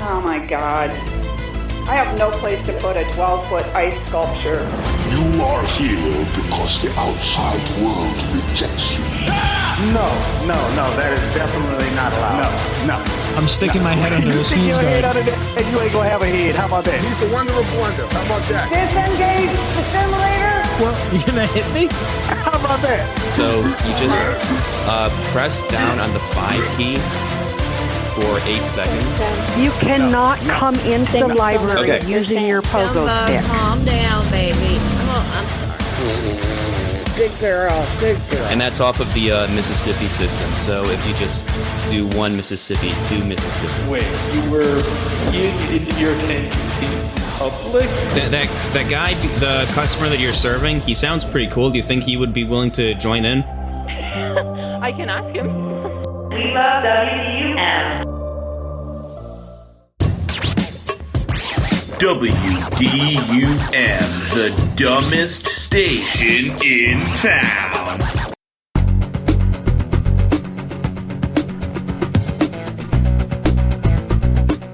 Oh my God. I have no place to put a 12-foot ice sculpture. You are here because the outside world rejects you. No, that is definitely not allowed. No. I'm sticking my head under a sneeze guard. And you ain't gonna have a head. How about that? He's the wonder of wonder. How about that? Disengage the simulator! Well, you gonna hit me? How about that? So you just press down on the 5 key for 8 seconds. You cannot come into the library using your pogo stick. Calm down, baby. Oh, I'm sorry. Good girl. And that's off of the Mississippi system. So if you just do 1 Mississippi, 2 Mississippi. Wait, you were in your tent in public? That guy, the customer that you're serving, he sounds pretty cool. Do you think he would be willing to join in? I can ask him. We love WDUM. WDUM, the dumbest station in town.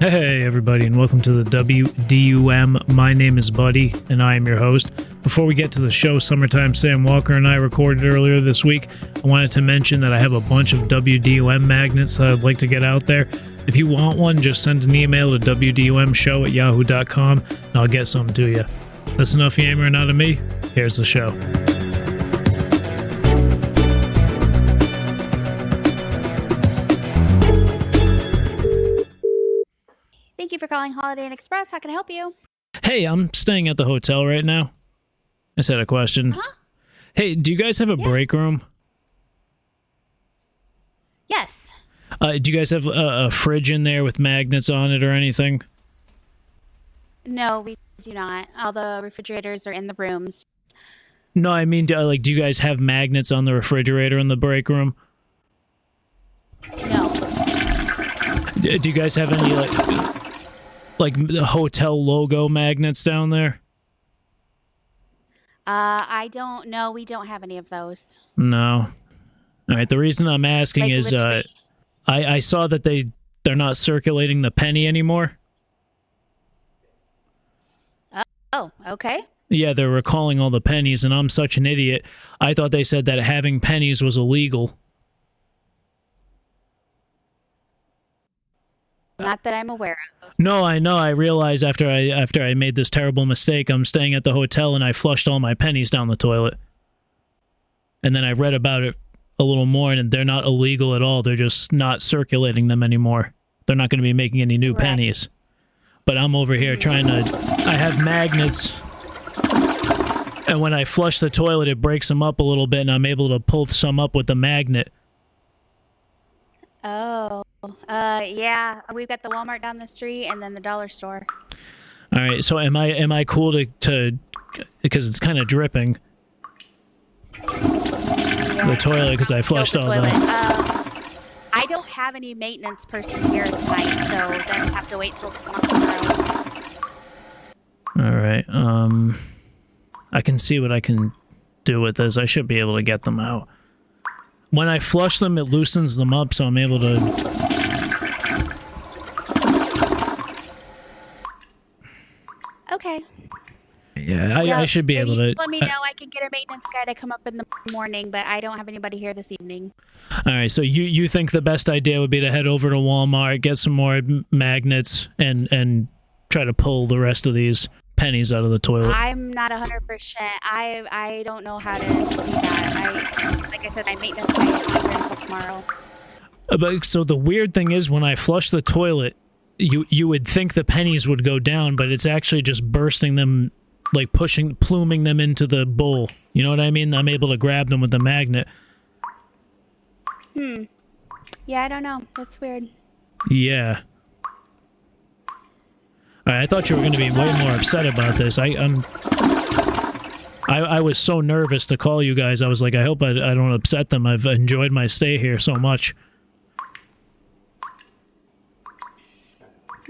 Hey everybody, and welcome to the WDUM. My name is Buddy, and I am your host. Before we get to the show, Summertime Sam Walker and I recorded earlier this week. I wanted to mention that I have a bunch of WDUM magnets that I'd like to get out there. If you want one, just send an email to WDUMShow@yahoo.com, and I'll get some to you. That's enough yammering out of me. Here's the show. Thank you for calling Holiday Inn Express. How can I help you? Hey, I'm staying at the hotel right now. I just had a question. Huh? Hey, do you guys have a break room? Yes. Do you guys have a fridge in there with magnets on it or anything? No, we do not. All the refrigerators are in the rooms. No, I mean, do you guys have magnets on the refrigerator in the break room? No. Do you guys have any, like the hotel logo magnets down there? I don't know. We don't have any of those. No. All right, the reason I'm asking Like, is literally. I saw that they're not circulating the penny anymore. Oh, okay. Yeah, they're recalling all the pennies, and I'm such an idiot. I thought they said that having pennies was illegal. Not that I'm aware of. No, I know. I realized after I made this terrible mistake, I'm staying at the hotel, and I flushed all my pennies down the toilet. And then I read about it a little more, and they're not illegal at all. They're just not circulating them anymore. They're not going to be making any new pennies. But I'm over here trying to... I have magnets, and when I flush the toilet, it breaks them up a little bit, and I'm able to pull some up with the magnet. Oh. Yeah. We've got the Walmart down the street and then the dollar store. All right, so am I cool to because it's kind of dripping, the toilet, because I flushed all the... I don't have any maintenance person here tonight, so then you have to wait till tomorrow. All right. I can see what I can do with this. I should be able to get them out. When I flush them, it loosens them up, so I'm able to... Okay. Yeah, I should be able to... Let me know. I can get a maintenance guy to come up in the morning, but I don't have anybody here this evening. All right, so you think the best idea would be to head over to Walmart, get some more magnets, and try to pull the rest of these pennies out of the toilet? I'm not 100%. I don't know how to do that. Like I said, my maintenance guy is not here until tomorrow. But so the weird thing is, when I flush the toilet, you would think the pennies would go down, but it's actually just bursting them, like pluming them into the bowl. You know what I mean? I'm able to grab them with the magnet. Yeah, I don't know. That's weird. Yeah. All right, I thought you were going to be way more upset about this. I was so nervous to call you guys. I was like, I hope I don't upset them. I've enjoyed my stay here so much.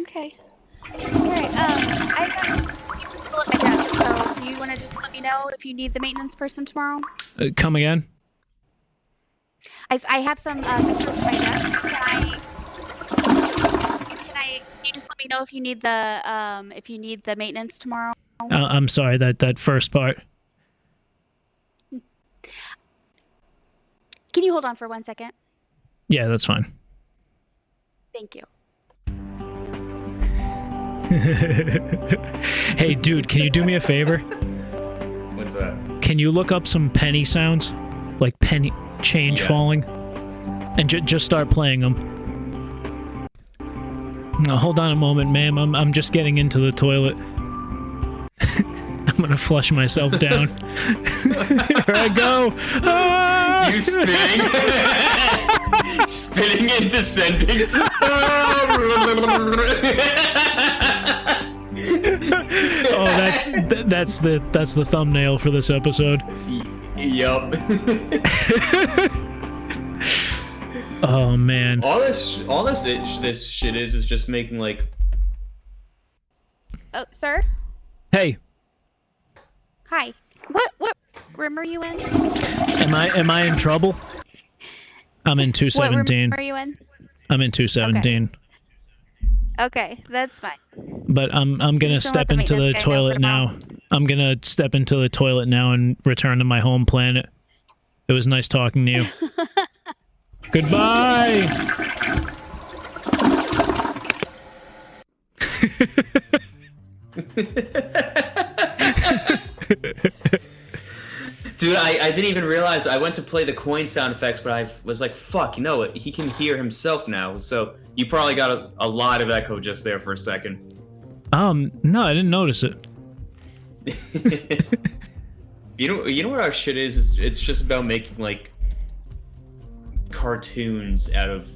Okay. All right. I've got people at my desk, so do you want to just let me know if you need the maintenance person tomorrow? Come again? I have some customers at my desk. Can I you just let me know if you need the maintenance tomorrow? I'm sorry, that first part. Can you hold on for 1 second? Yeah, that's fine. Thank you. Hey, dude, can you do me a favor? What's that? Can you look up some penny sounds? Like penny change falling? And just start playing them. Now, hold on a moment, ma'am. I'm just getting into the toilet. I'm gonna flush myself down. Here I go. Ah! You spinning? Spinning and descending. Oh, that's the thumbnail for this episode. Yup. Oh man. All this shit is just making like. Oh, sir? Hey. Hi. What room are you in? Am I in trouble? I'm in 217. What room are you in? I'm in 217. Okay, that's fine. But I'm gonna step into the toilet now. I'm gonna step into the toilet now and return to my home planet. It was nice talking to you. Goodbye. Dude, I didn't even realize. I went to play the coin sound effects, but I was like, fuck, you know what? He can hear himself now. So you probably got a lot of echo just there for a second. No, I didn't notice it. You know what our shit is? It's just about making, like, cartoons out of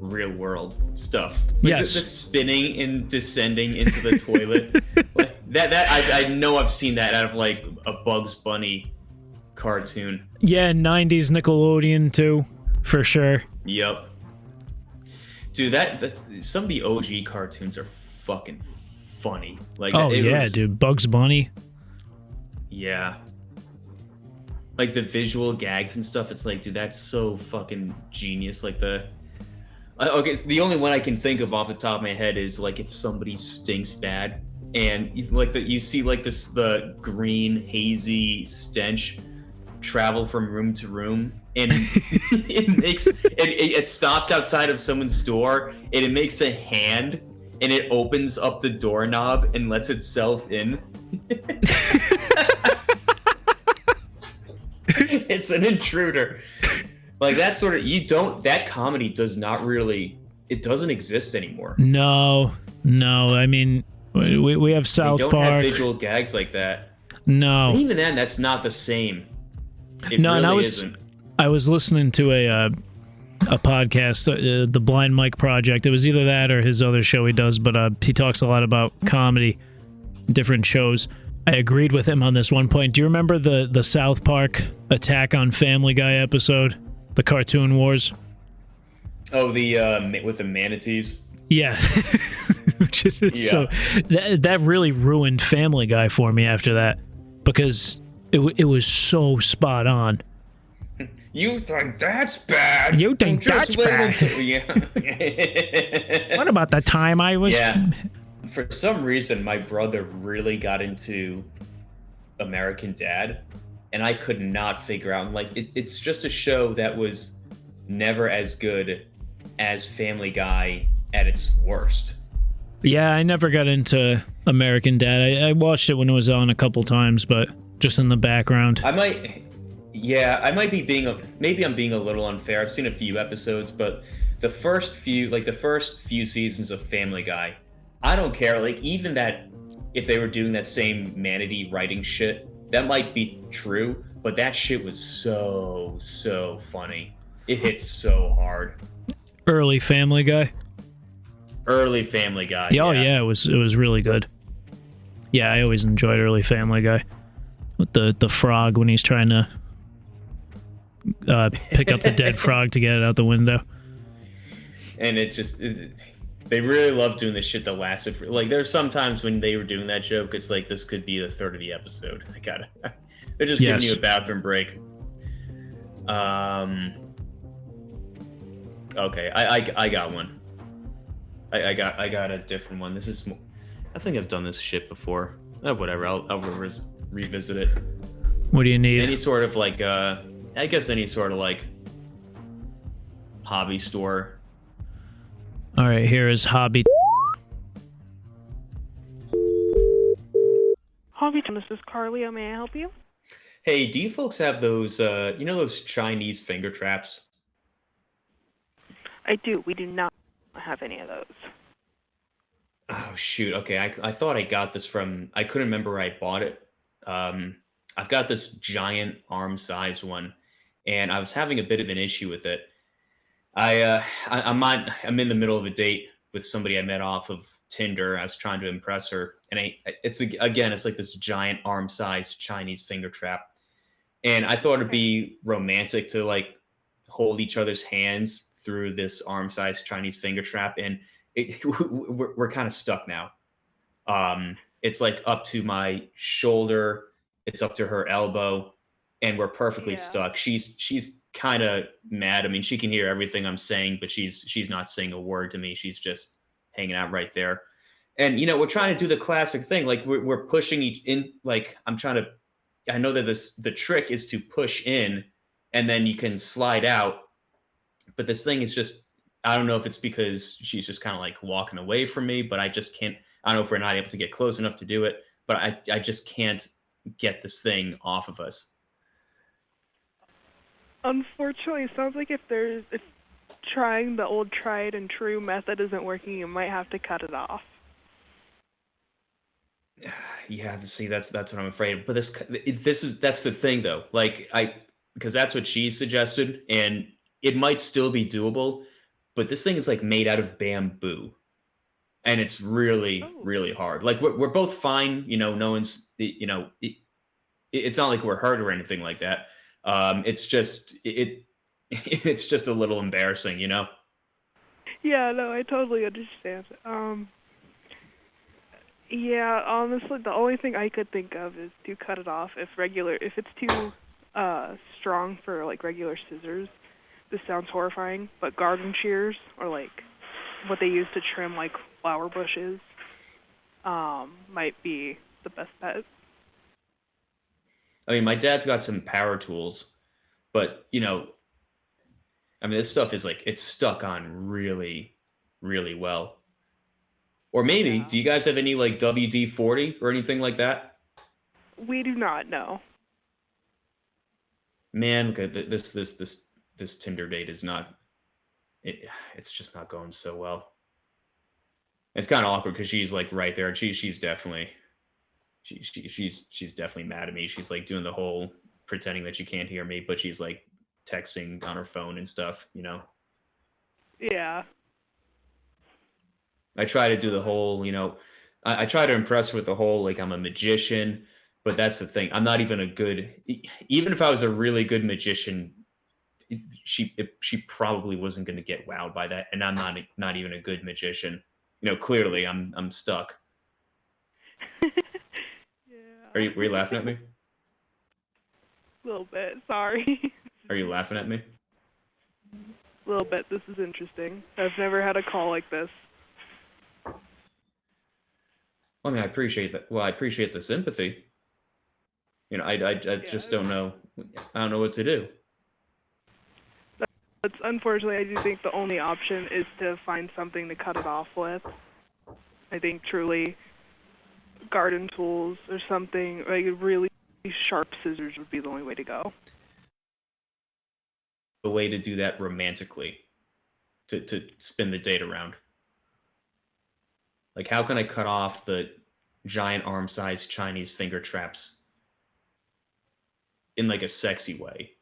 real world stuff. Like yes. The spinning and descending into the toilet. Like, I know I've seen that out of, like, a Bugs Bunny cartoon. Yeah, 90s Nickelodeon too, for sure. Yep. Dude, that some of the OG cartoons are fucking funny. Like, oh yeah, dude, Bugs Bunny. Yeah. Like the visual gags and stuff, it's like, dude, that's so fucking genius. Like okay, so the only one I can think of off the top of my head is like if somebody stinks bad, and you see like the green hazy stench travel from room to room, and it stops outside of someone's door, and it makes a hand, and it opens up the doorknob and lets itself in. It's an intruder. Like that sort of that comedy does not really, it doesn't exist anymore. No. I mean, we have South Park. We don't have visual gags like that. No. And even then, that's not the same. It no, really and isn't. I was listening to a podcast, the Blind Mike Project. It was either that or his other show he does, but he talks a lot about comedy, different shows. I agreed with him on this one point. Do you remember the South Park Attack on Family Guy episode? The Cartoon Wars? Oh, the with the manatees? Yeah. Which is so that really ruined Family Guy for me after that, because it was so spot on. You think that's bad? You think that's bad? What about the time I was... Yeah. For some reason, my brother really got into American Dad, and I could not figure out. Like, it's just a show that was never as good as Family Guy at its worst. Yeah, I never got into American Dad. I watched it when it was on a couple times, but just in the background. Maybe I'm being a little unfair. I've seen a few episodes, but the first few seasons of Family Guy, I don't care. Like, even that, if they were doing that same manatee writing shit, that might be true, but that shit was so funny. It hit so hard. Early Family Guy. Early Family Guy. Oh yeah, it was really good. Yeah, I always enjoyed early Family Guy. With the frog when he's trying to pick up the dead frog to get it out the window. And they really love doing this shit that lasted for, like, there's some times when they were doing that joke, it's like, this could be the third of the episode. They're just giving you a bathroom break. Okay, I got one. I got a different one. This is I think I've done this shit before. Whatever. I'll revisit it. What do you need? Any sort of like I guess any sort of like hobby store. All right, here is hobby. Hobby, this is Carly. How may I help you? Hey, do you folks have those those Chinese finger traps? I do. We do not have any of those. Oh shoot. Okay, I thought I got this from I couldn't remember where I bought it. I've got this giant arm size one, and I was having a bit of an issue with it. I'm in the middle of a date with somebody I met off of Tinder. I was trying to impress her, and it's like this giant arm size Chinese finger trap, and I thought it'd be romantic to like hold each other's hands through this arm size Chinese finger trap, and we're kind of stuck now. It's like up to my shoulder, it's up to her elbow, and we're perfectly stuck. She's kind of mad. I mean, she can hear everything I'm saying, but she's not saying a word to me. She's just hanging out right there. And we're trying to do the classic thing, like we're pushing each in. Like I know that the trick is to push in, and then you can slide out. But this thing is just, I don't know if it's because she's just kind of like walking away from me, but I just can't. I don't know if we're not able to get close enough to do it, but I just can't get this thing off of us. Unfortunately, it sounds like if trying the old tried and true method isn't working, you might have to cut it off. Yeah, see, that's what I'm afraid of. But that's the thing though. Like because that's what she suggested, and it might still be doable, but this thing is like made out of bamboo, and it's really really hard. Like we're both fine, no one's it's not like we're hurt or anything like that. It's just it's just a little embarrassing, Yeah, no, I totally understand. Yeah, honestly, the only thing I could think of is to cut it off if it's too strong for like regular scissors. This sounds horrifying, but garden shears, or like what they use to trim like flower bushes, might be the best bet. I mean, my dad's got some power tools, but I mean, this stuff is like, it's stuck on really, really well. Or maybe, do you guys have any like WD-40 or anything like that? We do not know. Man, okay, this Tinder date is not. It's just not going so well. It's kind of awkward because she's like right there, and she's definitely. She's definitely mad at me. She's like doing the whole pretending that she can't hear me, but she's like texting on her phone and stuff, Yeah. I try to do the whole, I try to impress her with the whole like I'm a magician, but that's the thing. I'm not even even if I was a really good magician, she probably wasn't going to get wowed by that, and I'm not even a good magician. Clearly I'm stuck. Were you laughing at me? A little bit, sorry. Are you laughing at me? A little bit. This is interesting. I've never had a call like this. Well, I mean, I appreciate that. Well, I appreciate the sympathy. I just don't know. I don't know what to do. But unfortunately, I do think the only option is to find something to cut it off with. I think truly garden tools or something, like really sharp scissors would be the only way to go. A way to do that romantically, to spin the date around. Like, how can I cut off the giant arm-sized Chinese finger traps in like a sexy way?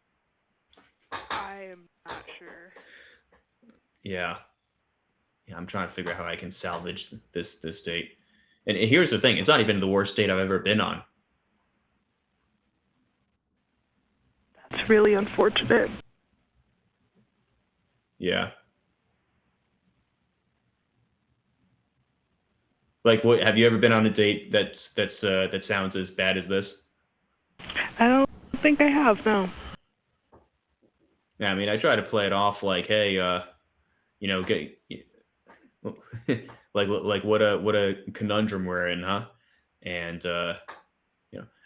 I am not sure. Yeah, I'm trying to figure out how I can salvage this date. And here's the thing, it's not even the worst date I've ever been on. That's really unfortunate. Yeah. Like, what? Have you ever been on a date that sounds as bad as this? I don't think I have, no. Yeah, I mean, I try to play it off like, hey, like what a conundrum we're in, huh? And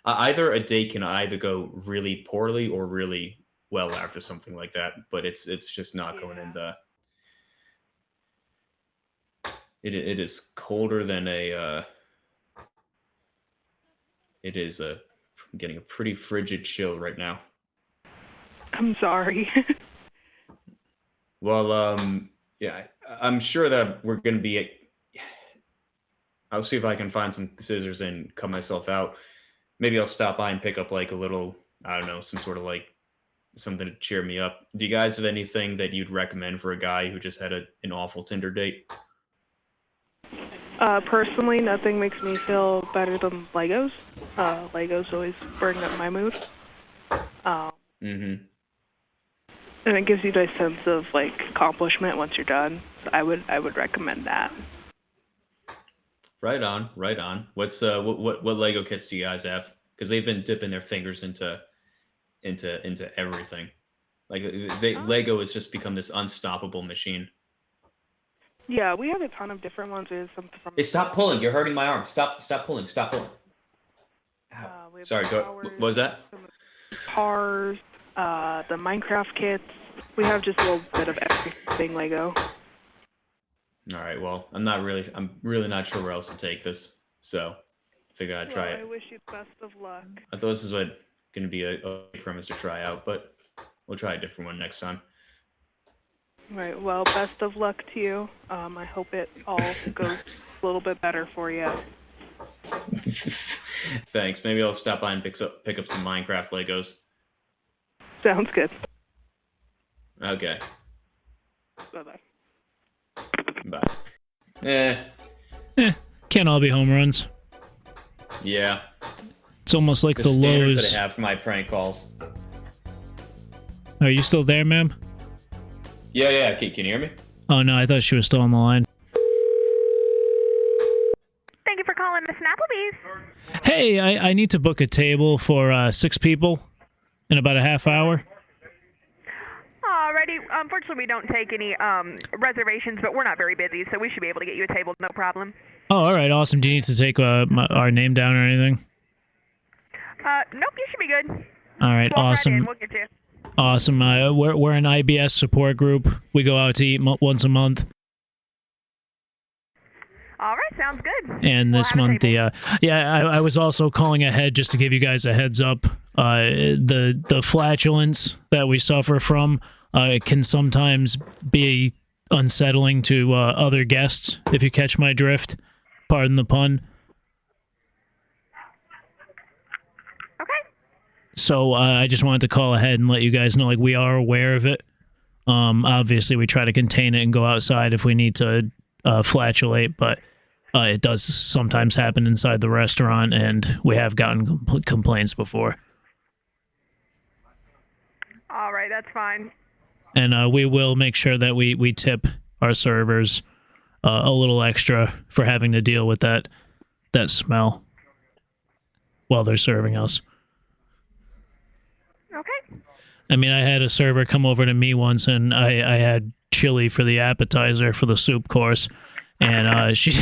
either a date can either go really poorly or really well after something like that, but it's just not going in the. It is colder than a. It is getting a pretty frigid chill right now. I'm sorry. Well, yeah, I'm sure that we're going to be. I'll see if I can find some scissors and cut myself out. Maybe I'll stop by and pick up like a little, I don't know, some sort of like something to cheer me up. Do you guys have anything that you'd recommend for a guy who just had an awful Tinder date? Personally, nothing makes me feel better than Legos. Legos always bring up my mood. And it gives you a sense of like accomplishment once you're done. So I would recommend that. Right on, right on. What's what Lego kits do you guys have? Because they've been dipping their fingers into everything. Like Lego has just become this unstoppable machine. Yeah, we have a ton of different ones. There's something from. Hey, stop pulling! You're hurting my arm. Stop pulling! Stop pulling! Sorry, what was that? Cars, the Minecraft kits. We have just a little bit of everything Lego. All right. Well, I'm really not sure where else to take this. So, figured I'd try it. I wish you the best of luck. I thought this was going to be a premise to try out, but we'll try a different one next time. Right. Well, best of luck to you. I hope it all goes a little bit better for you. Thanks. Maybe I'll stop by and pick up some Minecraft Legos. Sounds good. Okay. Bye-bye. Bye. Can't all be home runs. Yeah. It's almost like the standards lows. that I have for my prank calls. Are you still there, ma'am? Yeah. Can you hear me? Oh no, I thought she was still on the line. Thank you for calling Miss Applebee's. Hey, I need to book a table for 6 people in about a half hour. Alrighty. Unfortunately, we don't take any reservations, but we're not very busy, so we should be able to get you a table, no problem. Oh, all right, awesome. Do you need to take our name down or anything? Nope, you should be good. All right, awesome. Right in. We'll get you. Awesome. We're an IBS support group. We go out to eat once a month. All right, sounds good. And this month, I was also calling ahead just to give you guys a heads up. The flatulence that we suffer from can sometimes be unsettling to other guests, if you catch my drift. Pardon the pun. So I just wanted to call ahead and let you guys know, like, we are aware of it. Obviously, we try to contain it and go outside if we need to flatulate, but it does sometimes happen inside the restaurant, and we have gotten complaints before. All right, that's fine. And we will make sure that we tip our servers a little extra for having to deal with that smell while they're serving us. Okay. I mean, I had a server come over to me once, and I had chili for the appetizer for the soup course, and she...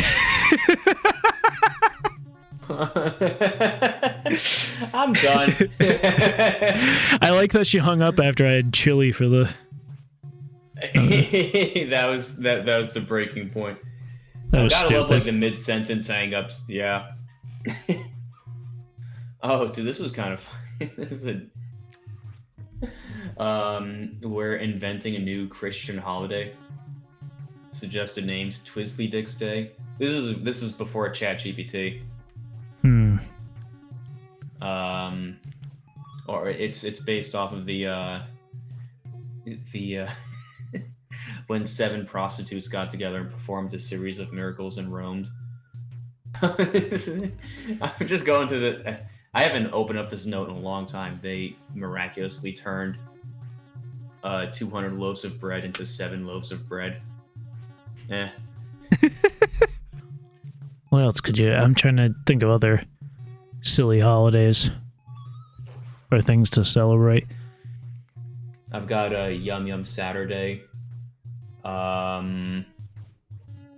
I'm done. I like that she hung up after I had chili for the... that was the breaking point. That was gotta love stupid. like the mid-sentence hang-ups. Yeah. Oh, dude, this was kind of this is we're inventing a new Christian holiday. Suggested names: Twizzly Dicks Day. This is before ChatGPT. Or it's based off of the when 7 prostitutes got together and performed a series of miracles in Rome. I'm just going to the... I haven't opened up this note in a long time. They miraculously turned 200 loaves of bread into 7 loaves of bread. What else could you... I'm trying to think of other silly holidays or things to celebrate. I've got a Yum Yum Saturday.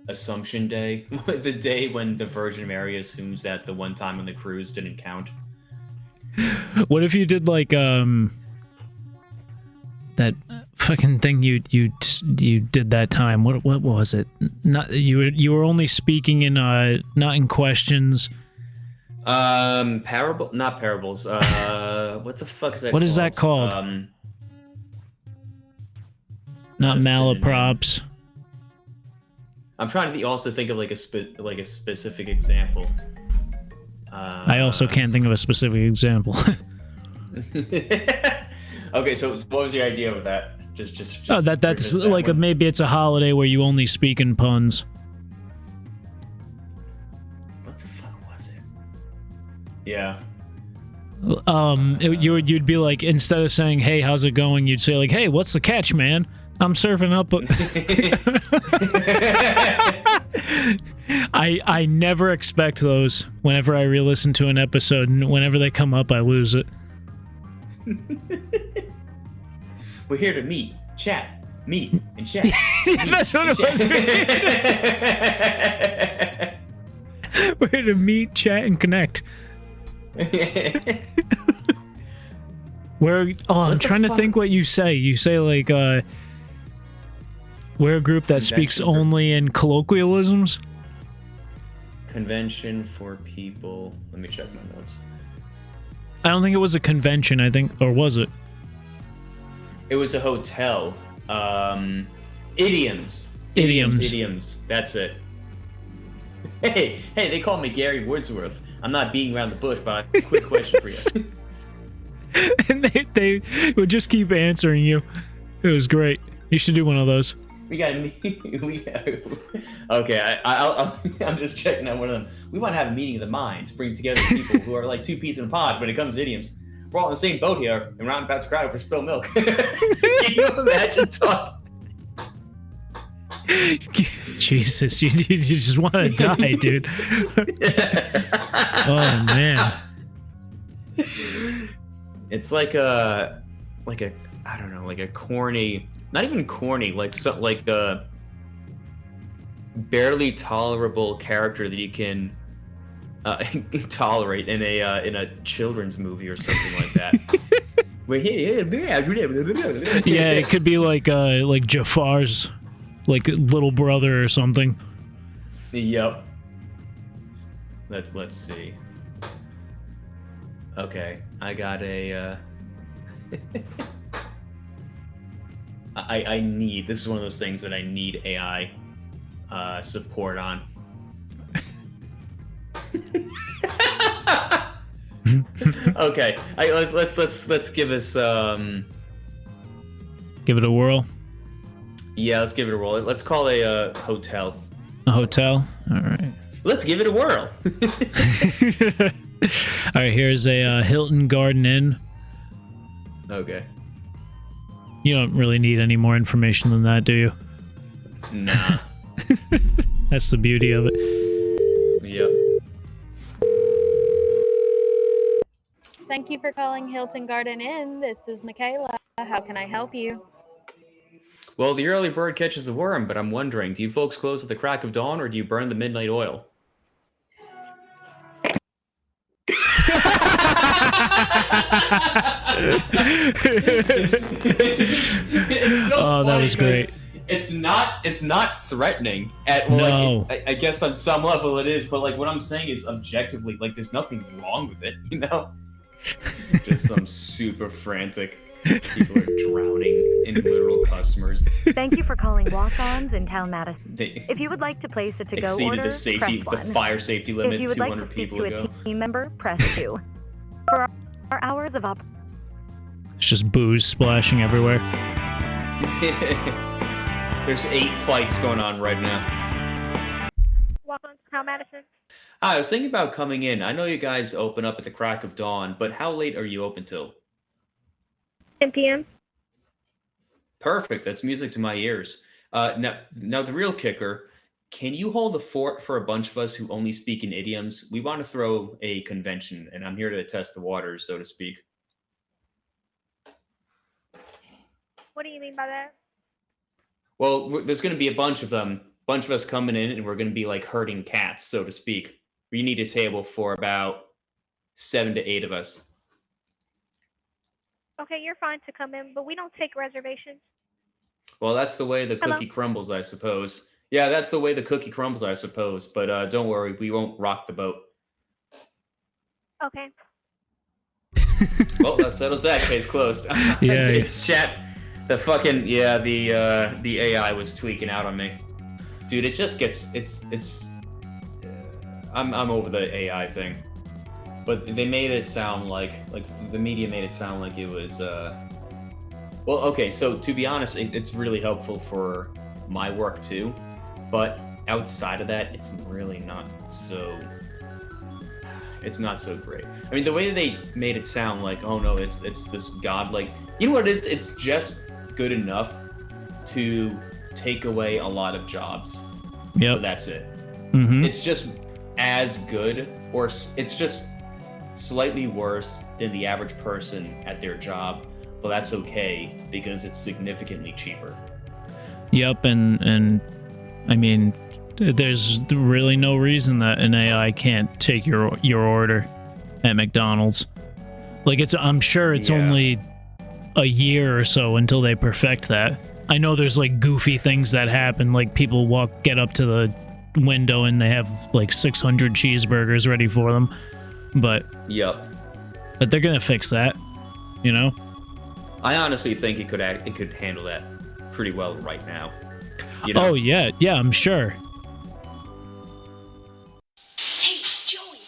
Assumption Day, the day when the Virgin Mary assumes that the one time on the cruise didn't count. What if you did like that fucking thing you did that time? What was it? Not you were only speaking in not in questions. Not parables. What the fuck is that? What is that called? Not malaprops. I'm trying to also think of like a specific example. I also can't think of a specific example. Okay, so what was your idea with that? Just oh, that's like maybe it's a holiday where you only speak in puns. What the fuck was it? Yeah. You'd be like, instead of saying, "Hey, how's it going?" you'd say like, "Hey, what's the catch, man? I'm surfing up." I never expect those whenever I re-listen to an episode, and whenever they come up, I lose it. We're here to meet, and chat. That's what it was. We're here to meet, chat, and connect. I'm trying to think what you say. You say like, we're a group that speaks only in colloquialisms. Convention for people. Let me check my notes. I don't think it was a convention. Or was it? It was a hotel. Idioms. That's it. Hey, they call me Gary Wordsworth. I'm not beating around the bush, but I have a quick question for you. And they would just keep answering you. It was great. You should do one of those. Okay, I'm just checking out one of them. We want to have a meeting of the minds, bring together people who are like two peas in a pod when it comes to idioms. We're all in the same boat here, and we're about to cry over spilled milk. Can you imagine talking? Jesus, you just want to die, dude. Oh man. It's like a I don't know, like a corny, not even corny, like a barely tolerable character that you can tolerate in a children's movie or something like that. Yeah, it could be like Jafar's like little brother or something. Yep. Let's see. Okay, I got a I need, this is one of those things that I need AI support on. Okay, let's give us give it a whirl. Yeah, let's give it a whirl. Let's call a hotel. A hotel? All right. Let's give it a whirl. All right, here's a Hilton Garden Inn. Okay. You don't really need any more information than that, do you? Nah. That's the beauty of it. Yep. Thank you for calling Hilton Garden Inn. This is Michaela. How can I help you? Well, the early bird catches the worm, but I'm wondering, do you folks close at the crack of dawn, or do you burn the midnight oil? Oh, that was great. It's not threatening at all. No. Like, I guess on some level it is, but like what I'm saying is objectively, like there's nothing wrong with it, you know? Just some super frantic people are drowning in literal customers. Thank you for calling Walk-Ons in Town Madison. If you would like to place a to-go order, press 1. The fire safety limit. If you would 200 like to speak people to ago. a team member, press 2. For our hours of operation. It's just booze splashing everywhere. There's 8 fights going on right now. Walk-Ons in Town Madison. Hi, I was thinking about coming in. I know you guys open up at the crack of dawn, but how late are you open till? 10 p.m. Perfect. That's music to my ears. Now the real kicker, can you hold the fort for a bunch of us who only speak in idioms? We want to throw a convention, and I'm here to test the waters, so to speak. What do you mean by that? Well, there's going to be a bunch of them, bunch of us coming in and we're going to be like herding cats, so to speak. We need a table for about 7 to 8 of us. Okay, you're fine to come in, but we don't take reservations. Well, that's the way the cookie crumbles, I suppose. Yeah, that's the way the cookie crumbles, I suppose. But don't worry, we won't rock the boat. Okay. Well, that settles that. Case closed. Yeah. Chat. The fucking the AI was tweaking out on me, dude. It just gets I'm over the AI thing, but they made it sound like the media made it sound like it was well, okay. So to be honest, it's really helpful for my work too, but outside of that, it's really not so. It's not so great. I mean, the way they made it sound like, oh no, it's this godlike. You know what it is? It's just good enough to take away a lot of jobs. Yeah. But that's it. Mm-hmm. It's just as good, or it's just slightly worse than the average person at their job. But that's okay because it's significantly cheaper. Yep, and I mean, there's really no reason that an AI can't take your order at McDonald's. Like I'm sure it's only a year or so until they perfect that. I know there's like goofy things that happen, like people get up to the window and they have like 600 cheeseburgers ready for them. But But they're gonna fix that, you know. I honestly think it could handle that pretty well right now. You know? Oh yeah, I'm sure. Hey, Joey,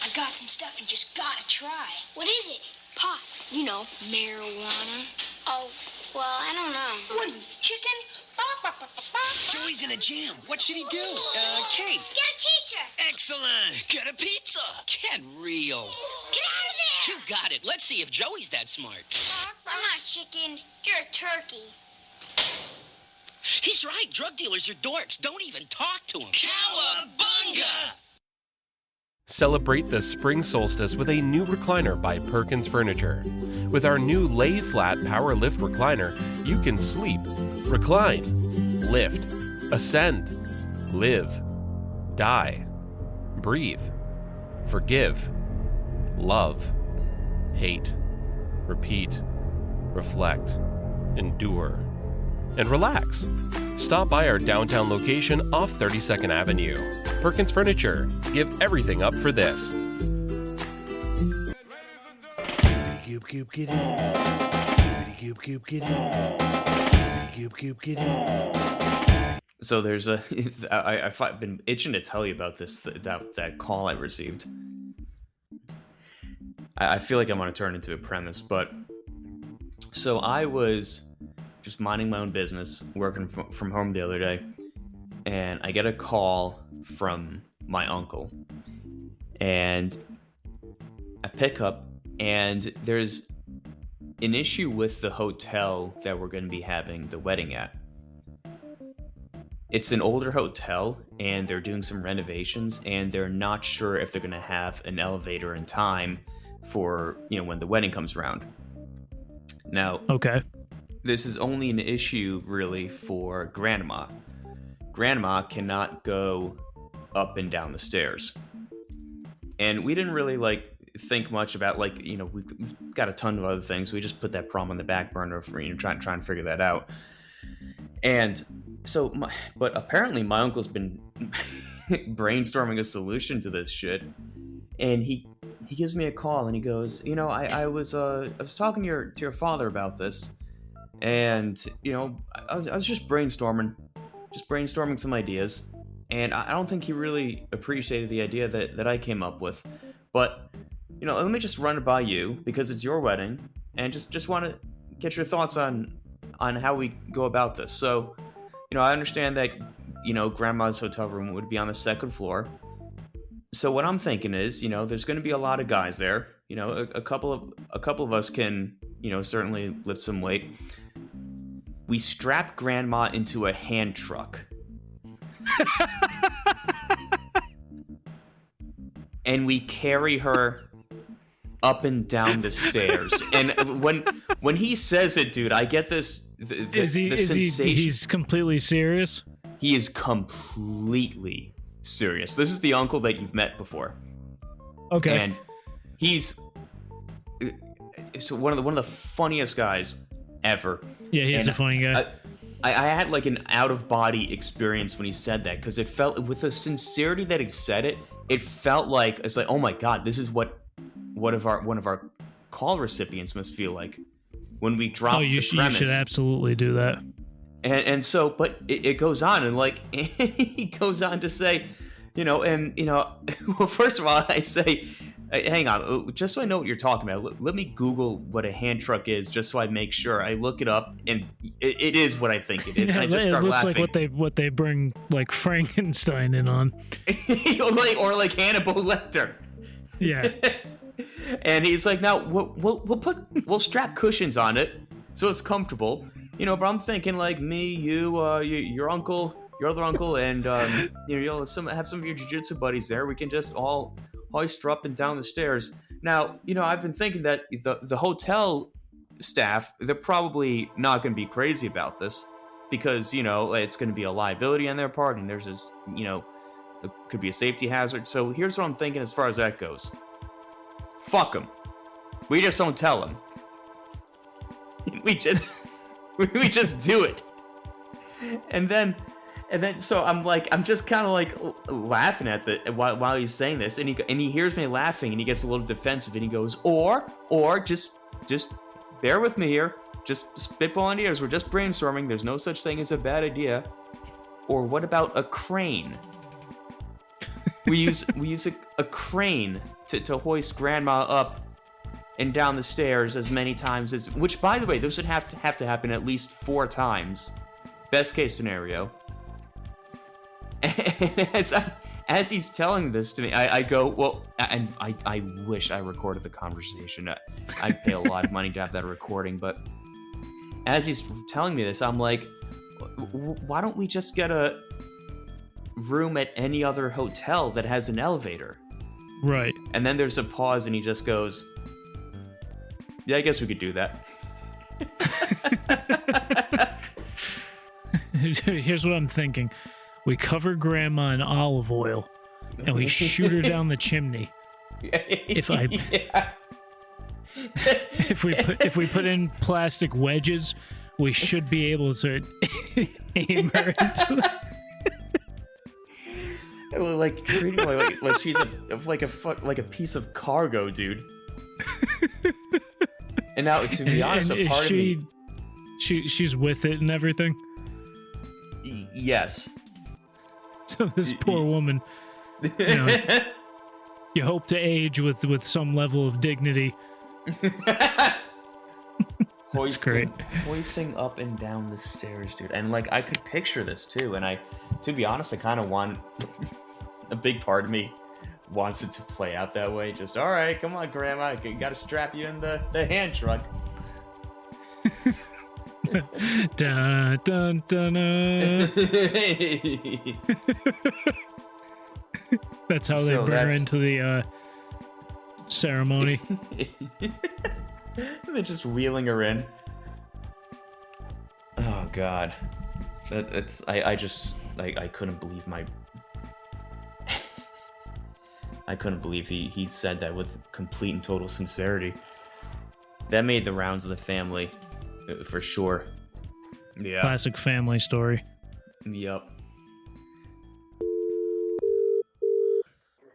I got some stuff you just gotta try. What is it? Pot. You know, marijuana. Oh, well, I don't know. What, chicken? Joey's in a jam. What should he do? Kate. Get a teacher. Excellent. Get a pizza. Get real. Get out of there. You got it. Let's see if Joey's that smart. I'm not chicken. You're a turkey. He's right. Drug dealers are dorks. Don't even talk to them. Cowabunga! Celebrate the spring solstice with a new recliner by Perkins Furniture. With our new Lay Flat Power Lift recliner, you can sleep, recline, lift, ascend, live, die, breathe, forgive, love, hate, repeat, reflect, endure, and relax. Stop by our downtown location off 32nd Avenue. Perkins Furniture. Give everything up for this. So there's I've been itching to tell you about this that call I received. I feel like I want to turn into a premise, but so I was just minding my own business, working from home the other day, and I get a call from my uncle, and I pick up, and there's an issue with the hotel that we're going to be having the wedding at. It's an older hotel, and they're doing some renovations, and they're not sure if they're going to have an elevator in time for, when the wedding comes around. Now, okay, this is only an issue really for grandma. Grandma cannot go up and down the stairs. And we didn't really think much about we've got a ton of other things. We just put that problem on the back burner for trying to figure that out. And so, but apparently my uncle's been brainstorming a solution to this shit. And he gives me a call and he goes, I was talking to your father about this, and I was just brainstorming some ideas, and I don't think he really appreciated the idea that I came up with, but let me just run it by you because it's your wedding, and just want to get your thoughts on how we go about this. So, I understand that grandma's hotel room would be on the second floor. So what I'm thinking is, there's going to be a lot of guys there. A couple of us can, certainly lift some weight. We strap grandma into a hand truck. And we carry her up and down the stairs. And when he says it, dude, I get this. Is he? He's completely serious? he is completely serious. This is the uncle that you've met before. Okay. And he's one of the funniest guys ever. Yeah, he's a funny guy. I had like an out-of-body experience when he said that, because it felt, with the sincerity that he said it, it felt like, it's like, oh my god, this is what one of our call recipients must feel like when we drop the premise. You should absolutely do that. And so, but it goes on, and like he goes on to say, well, first of all, I say, hang on, just so I know what you're talking about, let me Google what a hand truck is, just so I make sure. I look it up, and it is what I think it is. Yeah, and I just start laughing. It looks like what they bring like Frankenstein in on, or like Hannibal Lecter. Yeah. And he's like, now we'll strap cushions on it so it's comfortable, But I'm thinking like me, your uncle, your other uncle, and you'll have some of your jiu-jitsu buddies there. We can just all hoist her up and down the stairs. Now, I've been thinking that the hotel staff, they're probably not going to be crazy about this, because it's going to be a liability on their part, and there's this, it could be a safety hazard. So here's what I'm thinking as far as that goes. Fuck them. We just don't tell them. We just do it. And then so I'm just kind of like laughing at while he's saying this, and he hears me laughing, and he gets a little defensive, and he goes, or just bear with me here, just spitball ideas, we're just brainstorming, there's no such thing as a bad idea. Or what about a crane? We use a crane to hoist grandma up and down the stairs as many times as, which, by the way, this would have to happen at least 4 times, best case scenario. And as he's telling this to me, I go, well, and I wish I recorded the conversation. I'd pay a lot of money to have that recording, but as he's telling me this, I'm like, why don't we just get a room at any other hotel that has an elevator? Right. And then there's a pause, and he just goes, yeah, I guess we could do that. Here's what I'm thinking. We cover grandma in olive oil, and we shoot her down the chimney. If we put in plastic wedges, we should be able to aim her into the... Like treating her like she's like a piece of cargo, dude. And now, to be honest, a part of me, she's with it and everything. Yes. So this poor woman, you hope to age with some level of dignity. Hoisting up and down the stairs, dude. And like, I could picture this too. And to be honest, I kind of want, a big part of me wants it to play out that way. Just, all right, come on, grandma, you gotta strap you in the hand truck. Dun, dun, dun, That's how they bring her into the ceremony. They're just wheeling her in. Oh god, I couldn't believe I couldn't believe he said that with complete and total sincerity. That made the rounds of the family, for sure. Yeah. Classic family story. Yep.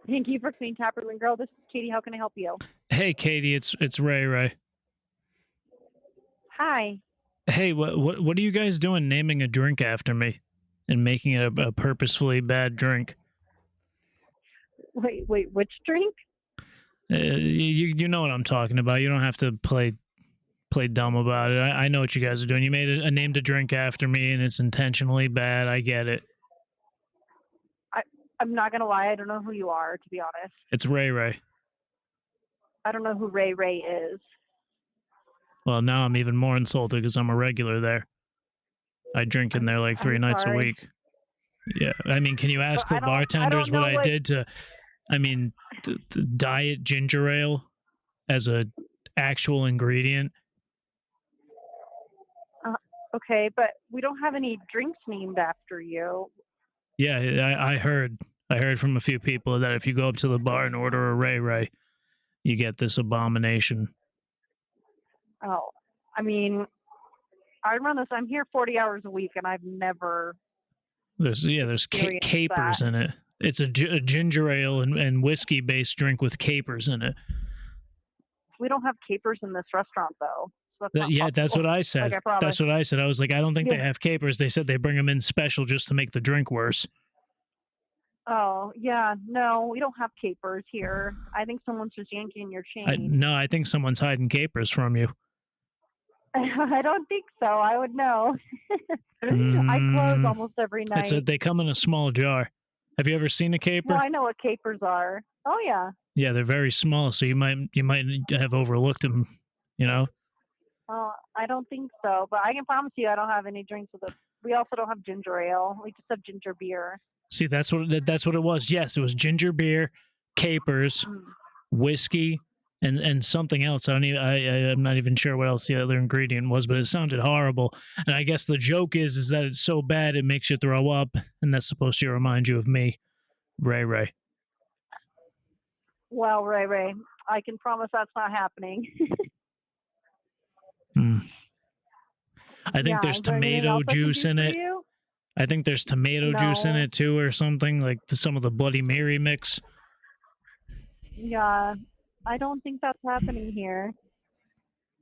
Thank you for Clean Tapperlin Girl. This is Katie. How can I help you? Hey, Katie, it's Ray. Hi. Hey, what are you guys doing naming a drink after me and making it a purposefully bad drink? Wait, which drink? You know what I'm talking about. You don't have to play dumb about it. I know what you guys are doing. You named a drink after me, and it's intentionally bad. I get it. I'm not gonna lie. I don't know who you are, to be honest. It's Ray. I don't know who Ray is. Well, now I'm even more insulted because I'm a regular there. I drink in there like 3 nights a week. Yeah, I mean, can you ask the bartenders what I did to... I mean, diet ginger ale as a actual ingredient. Okay, but we don't have any drinks named after you. Yeah, I heard from a few people that if you go up to the bar and order a Ray Ray, you get this abomination. Oh, I mean, I run this. I'm here 40 hours a week, and I've never. There's capers in it. It's a ginger ale and whiskey based drink with capers in it. We don't have capers in this restaurant, though. So that's what I said. Like I that's what I said. I was like, I don't think they have capers. They said they bring them in special just to make the drink worse. Oh, yeah. No, we don't have capers here. I think someone's just yanking your chain. No, I think someone's hiding capers from you. I don't think so. I would know. I close almost every night. They come in a small jar. Have you ever seen a caper? No, I know what capers are. Oh, yeah. Yeah, they're very small, so you might have overlooked them, you know? I don't think so, but I can promise you I don't have any drinks with it. We also don't have ginger ale. We just have ginger beer. See, that's what it was. Yes, it was ginger beer, capers, whiskey, and something else. I'm not even sure what else the other ingredient was, but it sounded horrible. And I guess the joke is that it's so bad it makes you throw up, and that's supposed to remind you of me, Ray Ray. Well, Ray, I can promise that's not happening. I think there's tomato juice in it. I think there's tomato juice in it too, or something like some of the Bloody Mary mix. Yeah, I don't think that's happening here.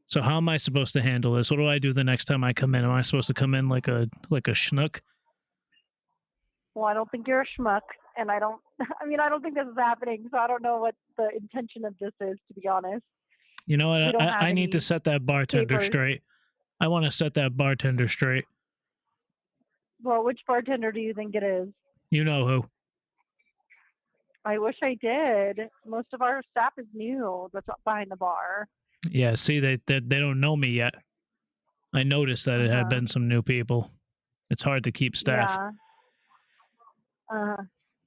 So how am I supposed to handle this? What do I do the next time I come in? Am I supposed to come in like a schnook? Well, I don't think you're a schmuck, and I don't think this is happening, so I don't know what the intention of this is, to be honest. You know what? I need to set that bartender straight. I want to set that bartender straight. Well, which bartender do you think it is? You know who. I wish I did. Most of our staff is new that's behind the bar. Yeah, see, they don't know me yet. I noticed that it had been some new people. It's hard to keep staff.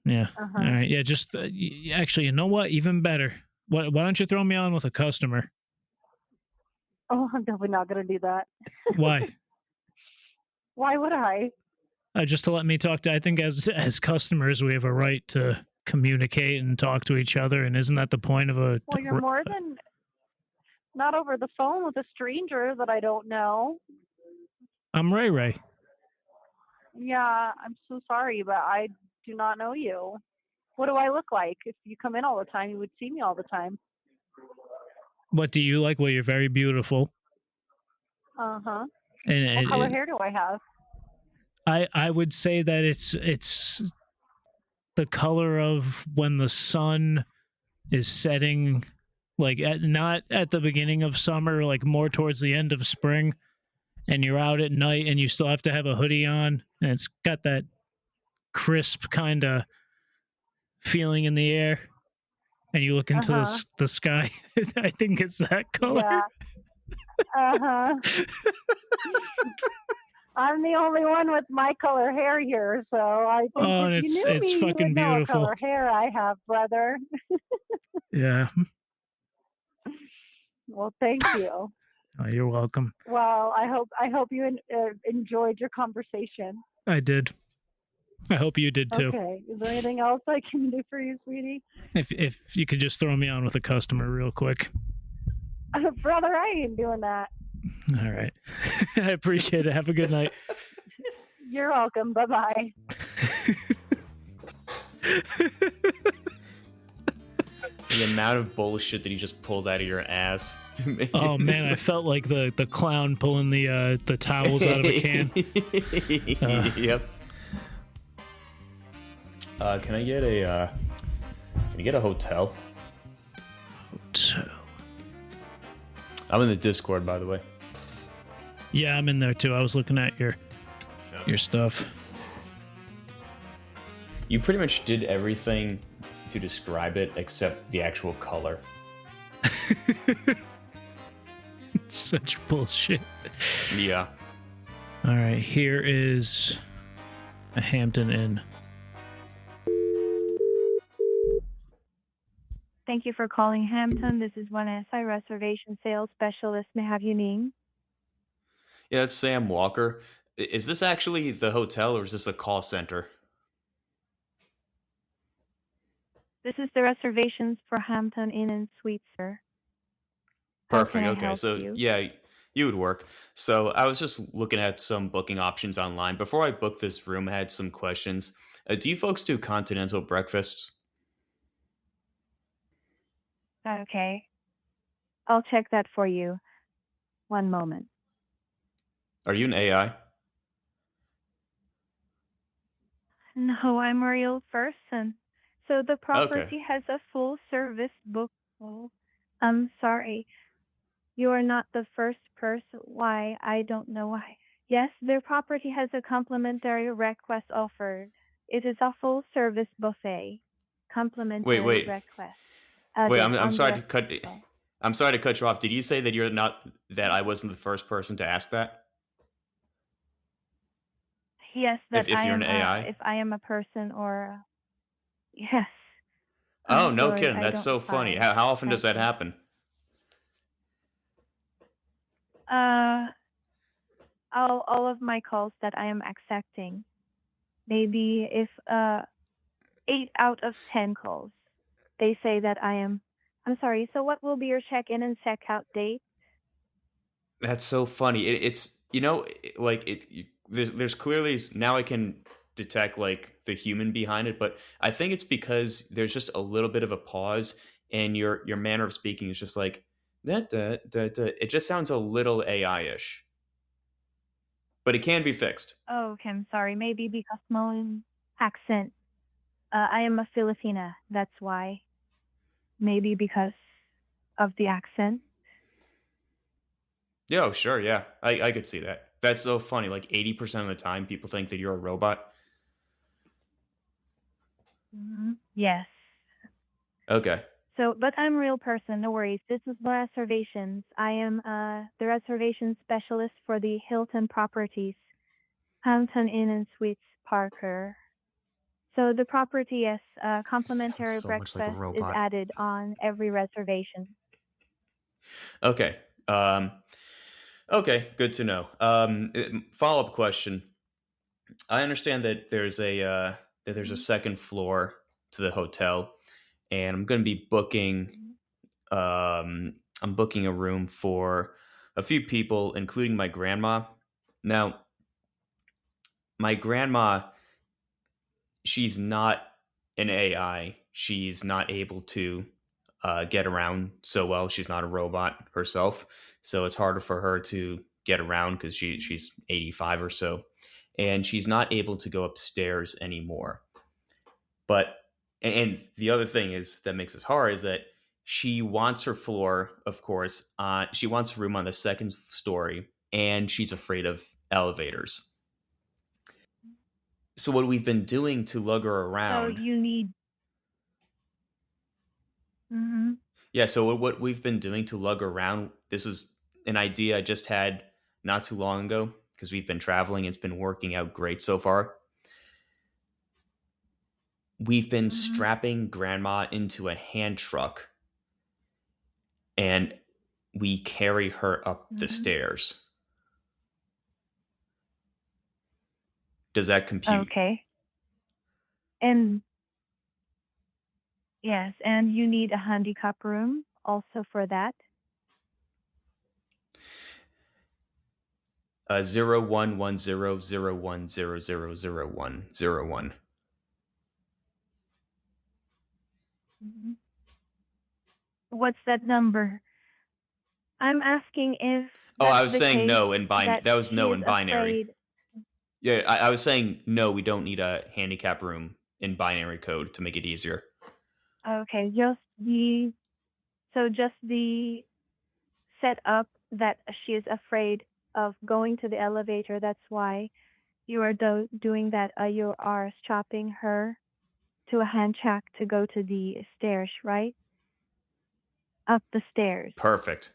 Yeah. All right. Yeah, just actually, you know what? Even better. Why don't you throw me on with a customer? Oh, I'm definitely not going to do that. Why? Why would I? Just to let me talk to. I think as customers, we have a right to communicate and talk to each other, and isn't that the point of a? Well, you're more than not over the phone with a stranger that I don't know. I'm Ray Ray. Yeah, I'm so sorry, but I do not know you. What do I look like? If you come in all the time, you would see me all the time. What do you like? Well, you're very beautiful. Uh-huh. And what color hair do I have? I would say that it's the color of when the sun is setting, like not at the beginning of summer, like more towards the end of spring, and you're out at night and you still have to have a hoodie on, and it's got that crisp kind of feeling in the air, and you look into the sky. I think it's that color. Yeah. I'm the only one with my color hair here, so I think if you knew it's me, fucking you would know beautiful. what color hair I have, brother. Yeah. Well, thank you. Oh, you're welcome. Well, I hope you enjoyed your conversation. I did. I hope you did too. Okay. Is there anything else I can do for you, sweetie? If you could just throw me on with a customer real quick. Brother, I ain't doing that. All right. I appreciate it. Have a good night. You're welcome. Bye-bye. The amount of bullshit that you just pulled out of your ass. Oh man, I felt like the clown pulling the towels out of a can. Yep. Can I get a hotel? Hotel. I'm in the Discord, by the way. Yeah, I'm in there too. I was looking at your stuff. You pretty much did everything to describe it except the actual color. Such bullshit. Yeah. All right, here is a Hampton Inn. Thank you for calling Hampton. This is Vanessa, reservation sales specialist. May I have your name? Yeah, it's Sam Walker. Is this actually the hotel or is this a call center? This is the reservations for Hampton Inn and Suites, sir. How Perfect. can I Okay. help So you? yeah, you would work. So I was just looking at some booking options online. Before I booked this room, I had some questions. Do you folks do continental breakfasts? Okay. I'll check that for you. One moment. Are you an AI? No, I'm a real person. So the Okay. property has a full service book. Oh, I'm sorry. You are not the first person. Why? I don't know why. Yes, their property has a complimentary request offered. It is a full service buffet. Wait, Complimentary wait, request wait. added I'm on the sorry to cut. I'm sorry to cut you off. Did you say that you're not that I wasn't the first person to ask that? Yes, that If I you're an am AI? if I am a person or yes. Oh, I'm no sorry, kidding. I That's don't so funny. apply How often does that typing. happen? Uh all of my calls that I am accepting. Maybe if 8 out of 10 calls. They say that I'm sorry, so what will be your check-in and check-out date? That's so funny. It's like there's clearly now I can detect like the human behind it, but I think it's because there's just a little bit of a pause, and your manner of speaking is just like that. It just sounds a little AI-ish, but it can be fixed. Oh, okay, I'm sorry. Maybe because my accent. I am a Filipina, that's why. Maybe because of the accent. Yeah, oh, sure, yeah, I could see that. That's so funny. Like 80% of the time, people think that you're a robot. Yes. Okay. So, but I'm a real person, no worries. This is the reservations. I am the reservation specialist for the Hilton Properties, Hampton Inn and Suites, Parker. So the property, yes, complimentary so much like a breakfast is robot. added on every reservation. Okay. Okay, good to know. Follow-up question. I understand that there's a second floor to the hotel, and I'm going to be booking. I'm booking a room for a few people, including my grandma. Now, my grandma, she's not an AI. She's not able to get around so well. She's not a robot herself, so it's harder for her to get around because she's 85 or so, and she's not able to go upstairs anymore. But and the other thing is that makes it hard is that she wants her floor, of course. She wants a room on the second story, and she's afraid of elevators. So what we've been doing to lug her So around. you need. Yeah, so what we've been doing to lug her around, this is an idea I just had not too long ago because we've been traveling. It's been working out great so far. We've been strapping grandma into a hand truck, and we carry her up the stairs. Does that compute? Okay. And yes, and you need a handicap room also for that. 011001000101. What's that number? I'm asking if Oh, that's I was the saying case no in binary. that That was she no is in binary. afraid. Yeah, I was saying no. We don't need a handicap room in binary code to make it easier. Okay, just the setup that she is afraid of going to the elevator. That's why you are doing that. You are strapping her to a hand track to go to the stairs, right? Up the stairs. Perfect.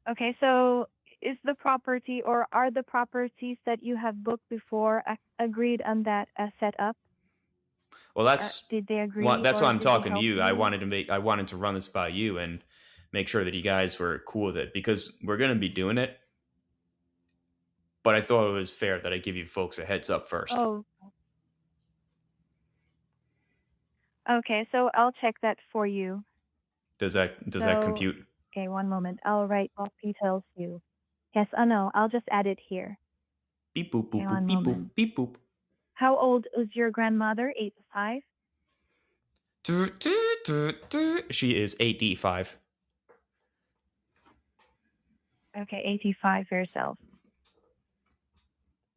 Okay, so is the property or are the properties that you have booked before agreed on that setup? Well, Did they agree that's or why I'm did they talking to help you. I you? wanted to run this by you and make sure that you guys were cool with it because we're going to be doing it. But I thought it was fair that I give you folks a heads up first. Oh, Okay, so I'll check that for you. Does that compute? Okay, one moment. I'll write all details to you. Yes, no, I'll just add it here. Beep boop boop Okay, boop one beep boop moment. beep boop. How old is your grandmother? 85? She is 85. Okay, 85 yourself.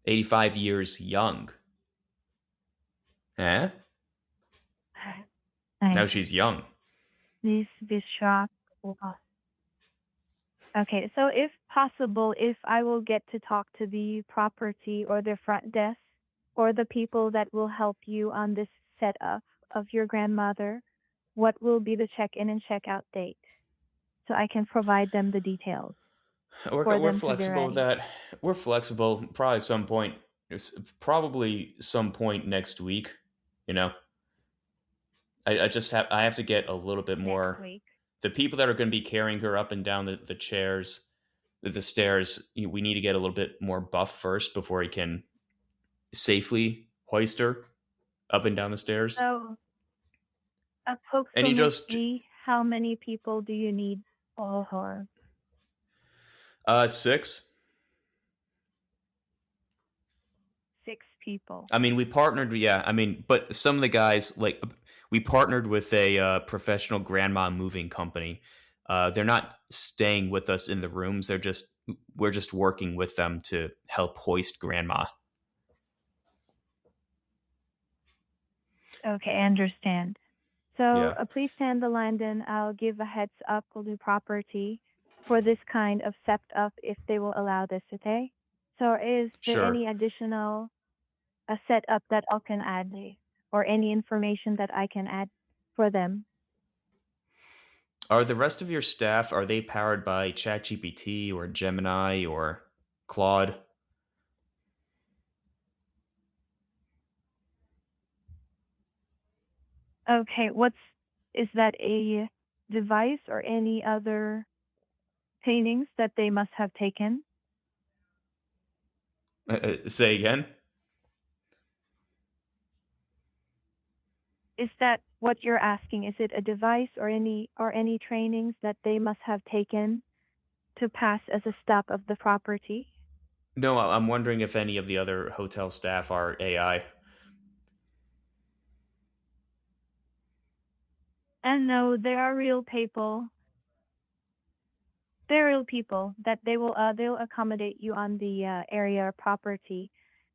85 years young. Huh? Now she's young. Please be shocked. Okay, so if possible, if I will get to talk to the property or the front desk or the people that will help you on this setup of your grandmother, what will be the check-in and check-out date? So I can provide them the details. We're flexible with that. We're flexible. Probably some point next week. You know, I have to get a little bit more. Next week. The people that are going to be carrying her up and down the chairs, the stairs, we need to get a little bit more buff first before he can safely hoist her up and down the stairs. So and he just approximately how many people do you need for her? 6. 6 people. I mean, we partnered. Yeah, I mean, but some of the guys, like, we partnered with a professional grandma moving company. They're not staying with us in the rooms. We're just working with them to help hoist grandma. Okay, I understand. So Yeah. please stand the line, then I'll give a heads up to the property for this kind of setup if they will allow this, okay? So is there Sure. any additional setup that I can add or any information that I can add for them? Are the rest of your staff, are they powered by ChatGPT or Gemini or Claude? Okay, is that a device or any other trainings that they must have taken? Say again? Is that what you're asking? Is it a device or any trainings that they must have taken to pass as a staff of the property? No, I'm wondering if any of the other hotel staff are AI. And no, they are real people. They're real people that they'll accommodate you on the area or property.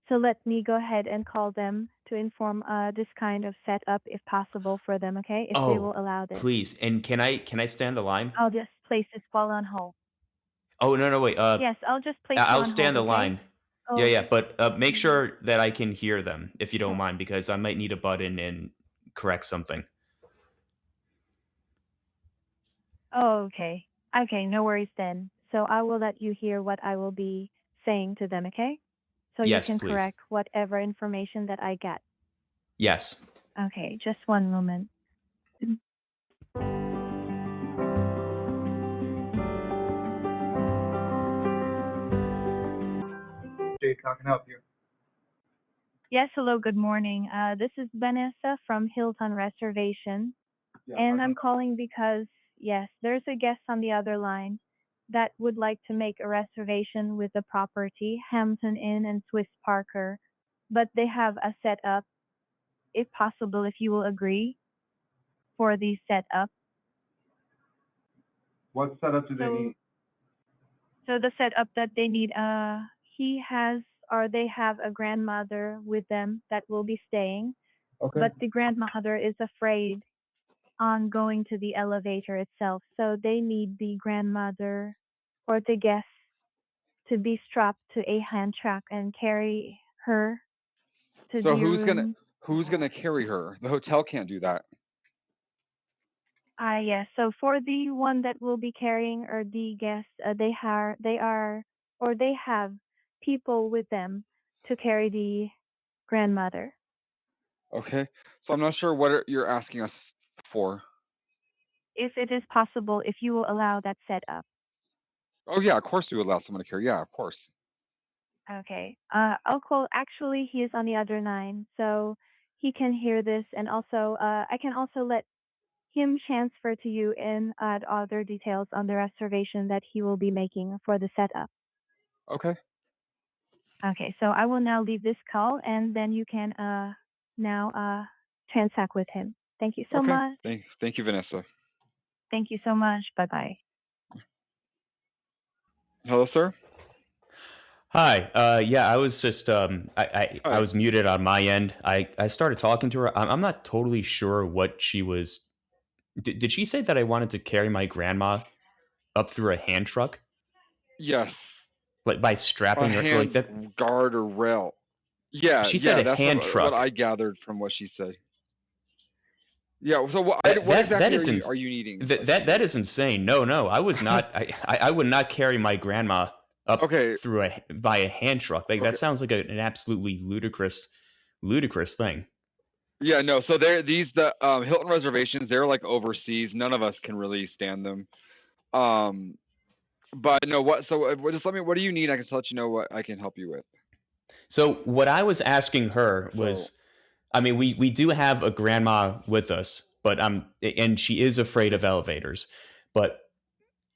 So let me go ahead and call them to inform this kind of setup if possible for them, okay? If they will allow this. Please. And can I stand the line? I'll just place this while on hold. Oh, no, wait. Yes, I'll just place you I'll on stand hold, the okay? line. Oh. Yeah, but make sure that I can hear them, if you don't mind, because I might need a button and correct something. Oh, okay. Okay, no worries then. So I will let you hear what I will be saying to them, okay? So Yes, you can please. correct whatever information that I get. Yes. Okay, just one moment. Jake, how can I help you? Yes, hello, good morning. This is Vanessa from Hilton Reservation. Yeah, And I'm calling because, yes, there's a guest on the other line that would like to make a reservation with the property, Hampton Inn and Swiss Parker. But they have a setup, if possible, if you will agree, for the setup. What setup do they need? So the setup that they need, they have a grandmother with them that will be staying. Okay. But the grandmother is afraid on going to the elevator itself. So they need the grandmother or the guest to be strapped to a hand track and carry her to So the room. who's gonna carry her? The hotel can't do that. Yes. So for the one that will be carrying or the guests, they have people with them to carry the grandmother. Okay. So I'm not sure what you're asking us for. If it is possible, if you will allow that setup. Oh yeah, of course we would allow someone to carry. Yeah, of course. Okay. I'll call. Actually, he is on the other line. So he can hear this, and also I can also let him transfer to you and add other details on the reservation that he will be making for the setup. Okay. Okay, so I will now leave this call, and then you can now transact with him. Thank you so Okay. much. Thank you, Vanessa. Thank you so much. Bye-bye. Hello, sir. Hi. Yeah, I was just I was muted on my end. I started talking to her. I'm not totally sure what she was. Did she say that I wanted to carry my grandma up through a hand truck? Yes. Like by strapping her hand like that? guard or rail. Yeah. She said a that's hand what truck. I gathered from what she said. Yeah. So what exactly are you needing? That is insane. No. I was not. I would not carry my grandma up through by a hand truck. Like that sounds like an absolutely ludicrous thing. Yeah, no. So the Hilton reservations, they're like overseas. None of us can really stand them. But no, what? So just let me. What do you need? I can let you know what I can help you with. So what I was asking her was, I mean, we do have a grandma with us, but and she is afraid of elevators, but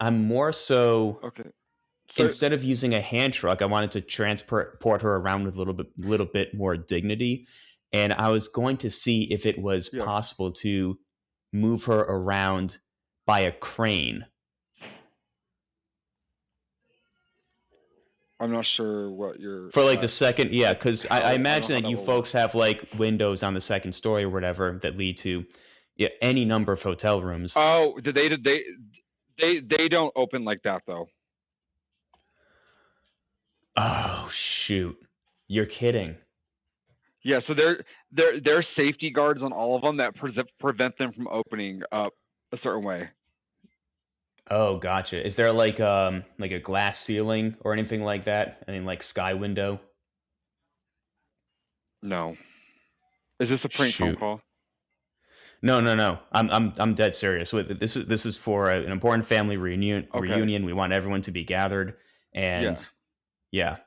I'm more so. Okay. Instead of using a hand truck, I wanted to transport her around with a little bit more dignity. And I was going to see if it was possible to move her around by a crane. I'm not sure what you're... For like the second, yeah, because I imagine that you folks have like windows on the second story or whatever that lead to any number of hotel rooms. Oh, they don't open like that though. Oh, shoot. You're kidding. Yeah, so there are safety guards on all of them that prevent them from opening up a certain way. Oh, gotcha. Is there like a glass ceiling or anything like that? I mean, like sky window? No. Is this a prank phone call? No. I'm dead serious. This is for an important family reunion. We want everyone to be gathered, and yeah.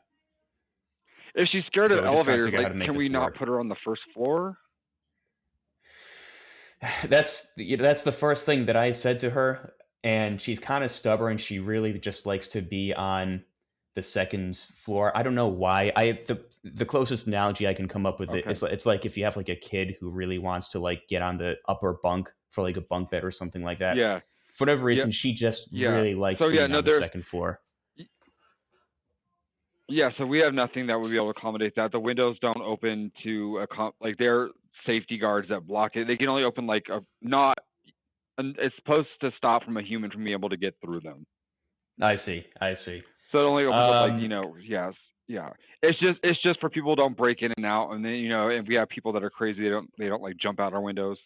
If she's scared of elevators, like, can we not put her on the first floor? That's the first thing that I said to her, and she's kind of stubborn. She really just likes to be on the second floor. I don't know why. The closest analogy I can come up with it's like if you have like a kid who really wants to like get on the upper bunk for like a bunk bed or something like that. Yeah. For whatever reason, she just really likes being on the second floor. Yeah, so we have nothing that would be able to accommodate that. The windows don't open to like they're safety guards that block it. They can only open like and it's supposed to stop from a human from being able to get through them. I see. So it only opens up like, yeah. It's just for people who don't break in and out, and then and we have people that are crazy. They don't like jump out our windows.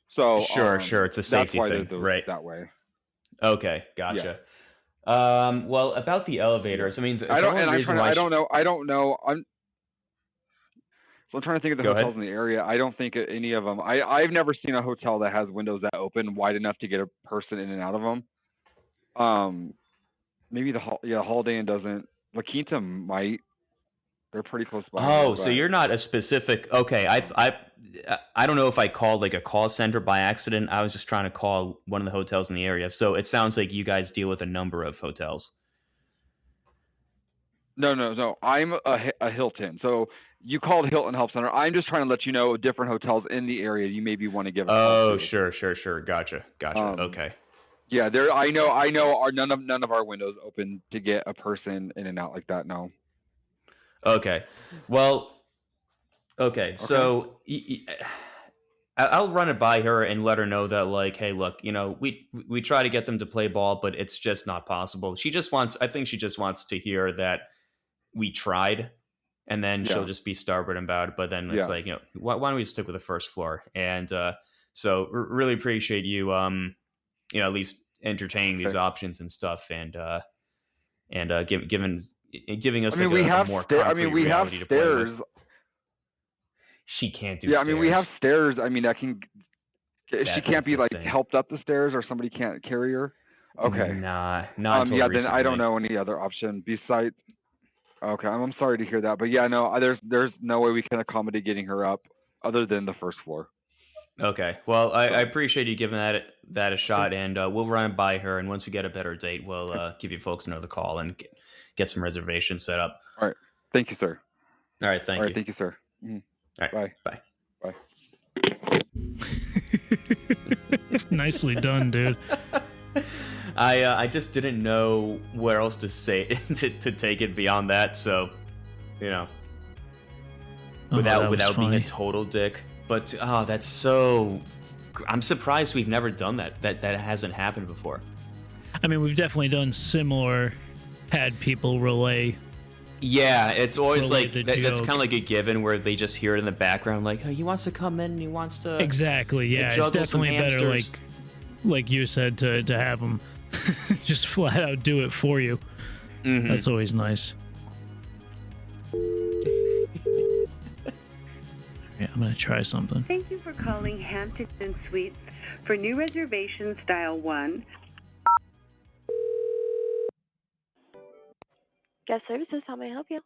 So sure, it's a safety thing, right? That way. Okay, gotcha. Yeah. Well, about the elevators, I mean, I don't know. I'm trying to think of the hotels in the area. I don't think any of them. I've never seen a hotel that has windows that open wide enough to get a person in and out of them. Maybe the Holiday Inn doesn't. La Quinta might. They're pretty close by. Oh, so you're not a specific. Okay, I don't know if I called like a call center by accident. I was just trying to call one of the hotels in the area. So it sounds like you guys deal with a number of hotels. No. I'm a Hilton. So you called Hilton Help Center. I'm just trying to let you know different hotels in the area you maybe want to give a call to. Sure. Gotcha. Okay. Yeah, I know. None of our windows open to get a person in and out like that. No. Okay. Well. Okay. So I'll run it by her and let her know that, like, hey, look, we try to get them to play ball, but it's just not possible. I think she just wants to hear that we tried, and then she'll just be stubborn about it. But then it's like, why don't we stick with the first floor? And so really appreciate you, at least entertaining these options and stuff, and giving us a more concrete reality to play with. She can't do stairs. I mean, we have stairs. I mean, she can't be like helped up the stairs, or somebody can't carry her. Okay. Nah, not until recently. Then I don't know any other option besides. Okay, I'm sorry to hear that, but no, there's no way we can accommodate getting her up. other than the first floor. Okay. Well, I appreciate you giving that a shot, and we'll run by her. And once we get a better date, we'll give you folks another call and get some reservations set up. All right. Thank you, sir. All right. Thank you. Thank you, sir. All right. Bye. Bye. Nicely done, dude. I just didn't know where else to say to take it beyond that. So, without being a total dick. But that's so. I'm surprised we've never done that. That hasn't happened before. I mean, we've definitely done similar. Had people relay. Yeah, it's always like that's kind of like a given where they just hear it in the background, like, "Oh, he wants to come in and he wants to." Exactly. Yeah, it's definitely better, like you said, to have them just flat out do it for you. Mm-hmm. That's always nice. Yeah, I'm gonna try something. Thank you for calling Hampton Inn Suites. For new reservations, dial 1. Guest services, how may I help you?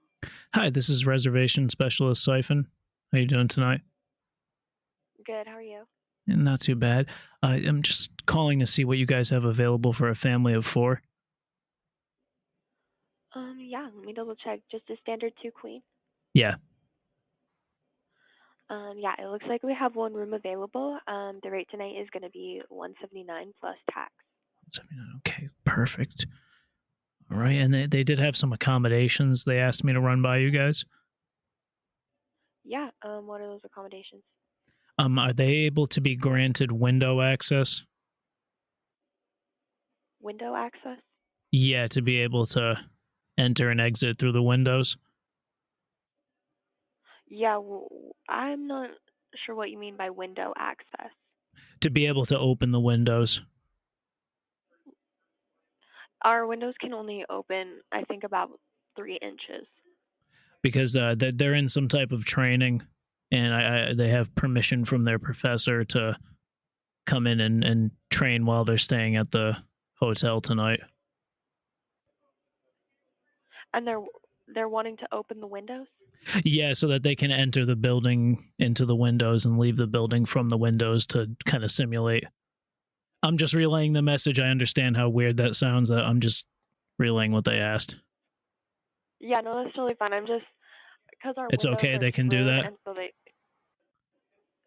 Hi, this is reservation specialist Syphen. How you doing tonight? Good, how are you? Not too bad. I'm just calling to see what you guys have available for a family of 4. Yeah, let me double check. Just a standard 2 queen? Yeah. Yeah, it looks like we have one room available. The rate tonight is going to be $179 plus tax. Okay, perfect. All right, and they did have some accommodations they asked me to run by you guys. Yeah, what are those accommodations? Are they able to be granted window access? Window access? Yeah, to be able to enter and exit through the windows. Yeah, well, I'm not sure what you mean by window access. To be able to open the windows. Our windows can only open, I think, about 3 inches. Because they're in some type of training, and they have permission from their professor to come in and train while they're staying at the hotel tonight. And they're wanting to open the windows? Yeah, so that they can enter the building into the windows and leave the building from the windows to kind of simulate. I'm just relaying the message. I understand how weird that sounds. I'm just relaying what they asked. Yeah, no, that's totally fine. I'm just because our it's okay. They can do that. And so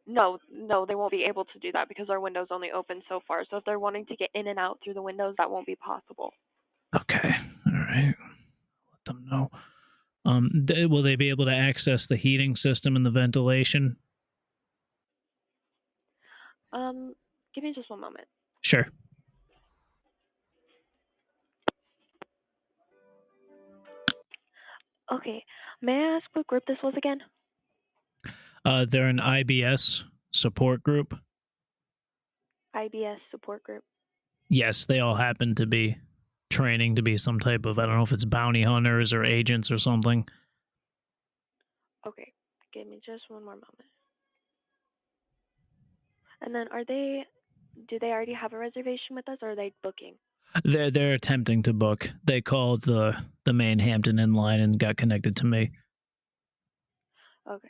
no, they won't be able to do that because our windows only open so far. So if they're wanting to get in and out through the windows, that won't be possible. Okay, all right. Let them know. Will they be able to access the heating system and the ventilation? Give me just one moment. Sure. Okay. May I ask what group this was again? They're an IBS support group. IBS support group. Yes, they all happen to be training to be some type of, I don't know if it's bounty hunters or agents or something. Okay. Give me just one more moment. And then do they already have a reservation with us or are they booking? They're attempting to book. They called the main Hampton Inn line and got connected to me. Okay.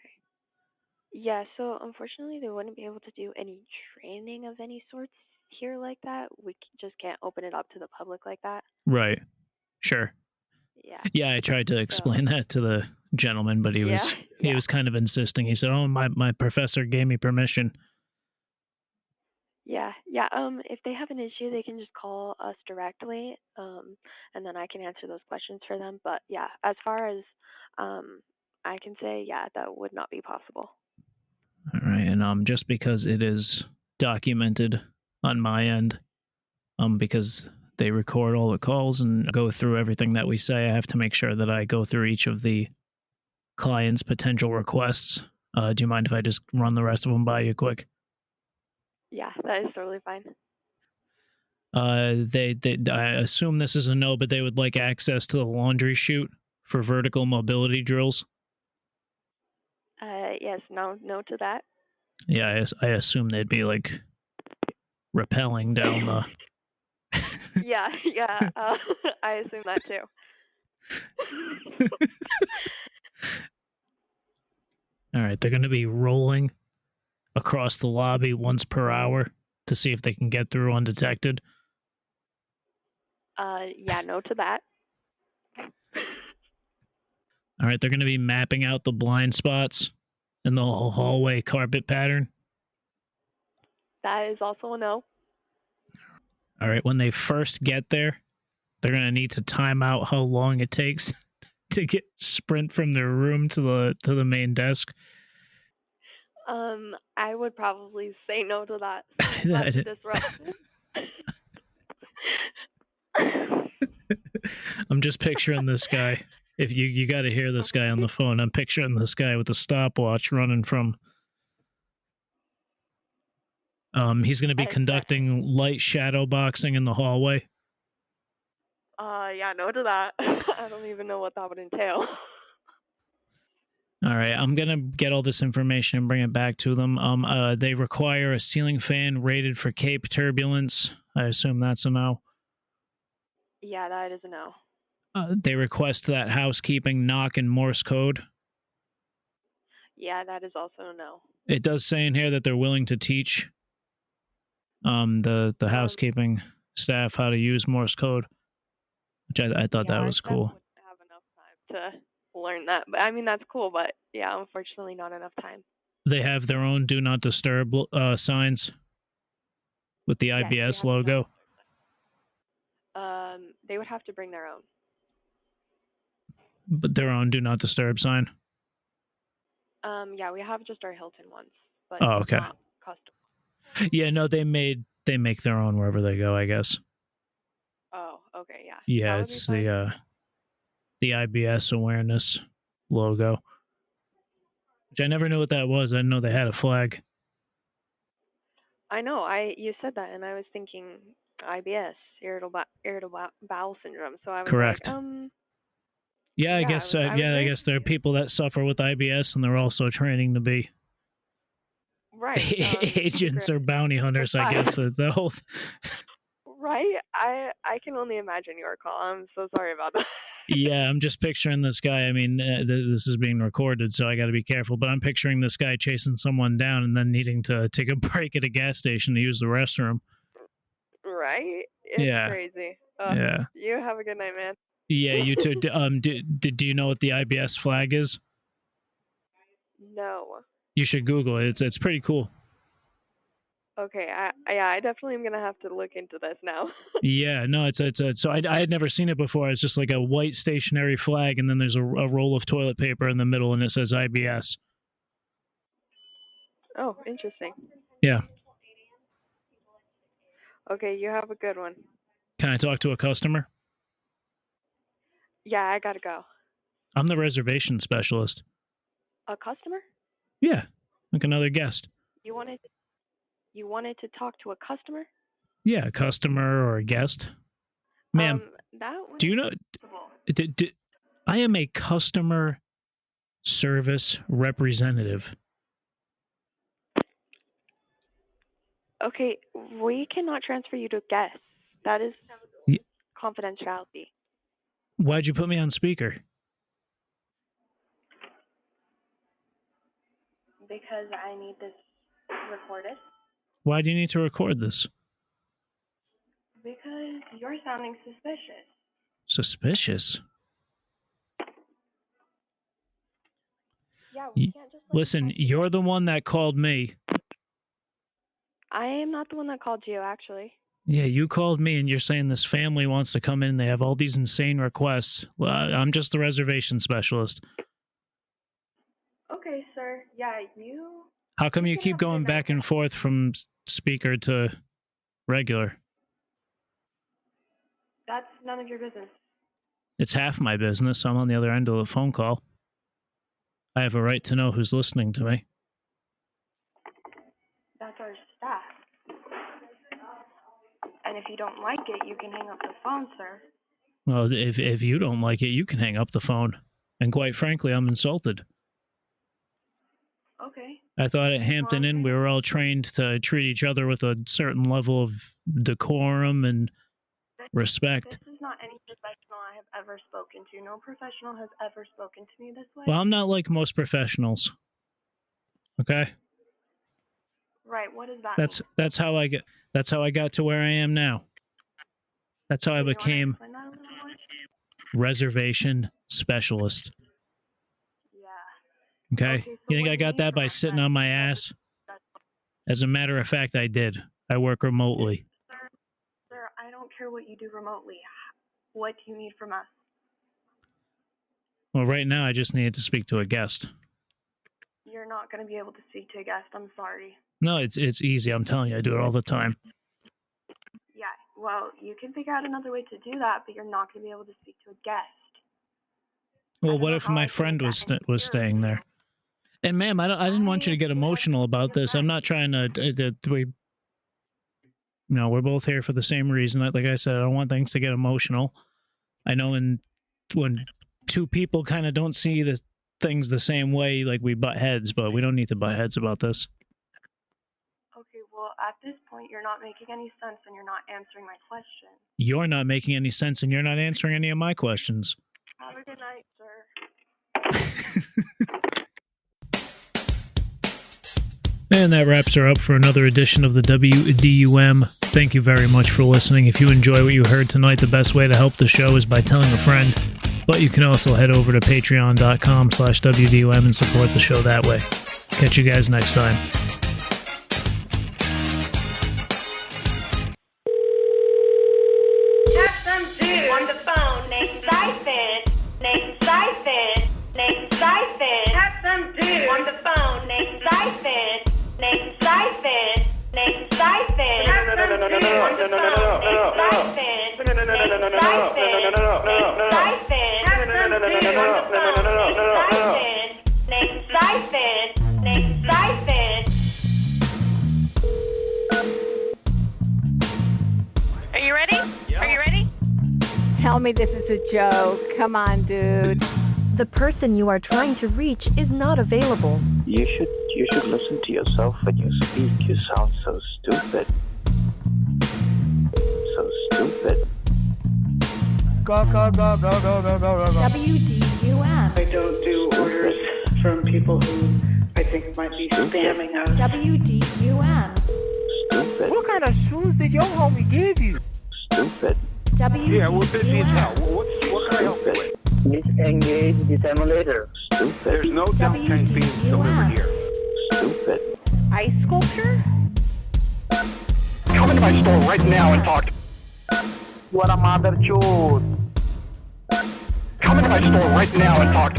Yeah, so unfortunately they wouldn't be able to do any training of any sorts here like that. We just can't open it up to the public like that. Right. Sure. Yeah. Yeah, I tried to explain that to the gentleman, but he was kind of insisting. He said, "Oh, my professor gave me permission." Yeah. If they have an issue, they can just call us directly, and then I can answer those questions for them. But yeah, as far as I can say, yeah, that would not be possible. All right, and just because it is documented on my end, because they record all the calls and go through everything that we say, I have to make sure that I go through each of the client's potential requests. Do you mind if I just run the rest of them by you quick? Yeah, that is totally fine. I assume this is a no, but they would like access to the laundry chute for vertical mobility drills. Yes, no to that. Yeah, I assume they'd be like rappelling down the. Yeah, I assume that too. All right, they're going to be rolling across the lobby once per hour to see if they can get through undetected. Yeah, no to that. All right, they're going to be mapping out the blind spots in the whole hallway carpet pattern. That is also a no. All right, when they first get there, they're going to need to time out how long it takes to sprint from their room to the main desk. I would probably say no to that. That's a disruption. I'm just picturing this guy. If you got to hear this guy on the phone, I'm picturing this guy with a stopwatch running from. He's going to be conducting light shadow boxing in the hallway. Yeah, no to that. I don't even know what that would entail. All right, I'm going to get all this information and bring it back to them. They require a ceiling fan rated for Cape turbulence. I assume that's a no. Yeah, that is a no. They request that housekeeping knock in Morse code. Yeah, that is also a no. It does say in here that they're willing to teach the housekeeping staff how to use Morse code, which I thought that was cool. I wouldn't have enough time to learn that. But I mean, that's cool, but yeah, unfortunately not enough time. They have their own do not disturb signs with the IBS logo. They would have to bring their own. But their own do not disturb sign. Yeah, we have just our Hilton ones, but okay. Not custom. Yeah, no, they make their own wherever they go, I guess. Oh, okay, yeah. Yeah, it's the IBS awareness logo. Which I never knew what that was. I didn't know they had a flag. I know. You said that, and I was thinking IBS, irritable bowel syndrome. So I was correct. Like, yeah, I guess. I guess there are people that suffer with IBS, and they're also training to be agents or bounty hunters. I guess it's the whole. Right. I can only imagine your call. I'm so sorry about that. Yeah, I'm just picturing this guy. I mean, this is being recorded, so I got to be careful. But I'm picturing this guy chasing someone down and then needing to take a break at a gas station to use the restroom. Right? It's crazy. Yeah. You have a good night, man. Yeah, you too. Do you know what the IBS flag is? No. You should Google it. It's pretty cool. Okay, I definitely am gonna have to look into this now. Yeah, no, it's so I had never seen it before. It's just like a white stationary flag, and then there's a roll of toilet paper in the middle, and it says IBS. Oh, interesting. Yeah. Okay, you have a good one. Can I talk to a customer? Yeah, I gotta go. I'm the specialist. A customer? Yeah, like another guest. You wanted to talk to a customer? Yeah, a customer or a guest. Ma'am, do you know... I am a customer service representative. Okay, we cannot transfer you to guests. That is confidentiality. Why'd you put me on speaker? Because I need this recorded. Why do you need to record this? Because you're sounding suspicious. Suspicious? Yeah, we can't just... Listen, you're the one that called me. I am not the one that called you, actually. Yeah, you called me and you're saying this family wants to come in. They have all these insane requests. Well, I'm just the reservation specialist. Okay, sir. Yeah, you... How come you keep going back and forth from speaker to regular? That's none of your business. It's half my business. I'm on the other end of the phone call. I have a right to know who's listening to me. That's our staff. And if you don't like it, you can hang up the phone, sir. Well, if you don't like it, you can hang up the phone. And quite frankly, I'm insulted. Okay. I thought at Hampton Inn we were all trained to treat each other with a certain level of decorum and respect. This is not any professional I have ever spoken to. No professional has ever spoken to me this way. Well, I'm not like most professionals. Okay? Right. What does that That's how I got to where I am now. That's how I became reservation specialist. Yeah. Okay? You think I got that by sitting on my ass? As a matter of fact, I did. I work remotely. Sir, I don't care what you do remotely. What do you need from us? Well, right now I just needed to speak to a guest. You're not going to be able to speak to a guest. I'm sorry. No, it's easy. I'm telling you, I do it all the time. Yeah, well, you can figure out another way to do that, but you're not going to be able to speak to a guest. Well, what if my friend was staying there? And ma'am, I didn't want you to get emotional about this. I'm not trying to we're both here for the same reason. Like I said, I don't want things to get emotional. I know when two people kind of don't see the things the same way, like we butt heads, but we don't need to butt heads about this. Okay, well, at this point, you're not making any sense and you're not answering my question. You're not making any sense and you're not answering any of my questions. Have a good night, sir. And that wraps her up for another edition of the WDUM. Thank you very much for listening. If you enjoy what you heard tonight, the best way to help the show is by telling a friend. But you can also head over to patreon.com/WDUM and support the show that way. Catch you guys next time. Have some dude on the phone named Syphen. Have some dude on the phone named Syphen. Have some dude on the phone named Syphen. Are you ready? Are you ready? Tell me this is a joke. Come on, dude. The person you are trying to reach is not available. You should listen to yourself when you speak. You sound so stupid. So stupid. Go. WDUM. I don't do orders from people who I think might be spamming us. WDUM. Stupid. What kind of shoes did your homie give you? Stupid. WDUM. Yeah, we're busy as hell. What can I help you with? Disengage the emulator. Stupid. There's no dump tank being delivered here. Stupid. Ice sculpture? Come into my store right now and talk. What a mother chode. Come into my store right now and talk.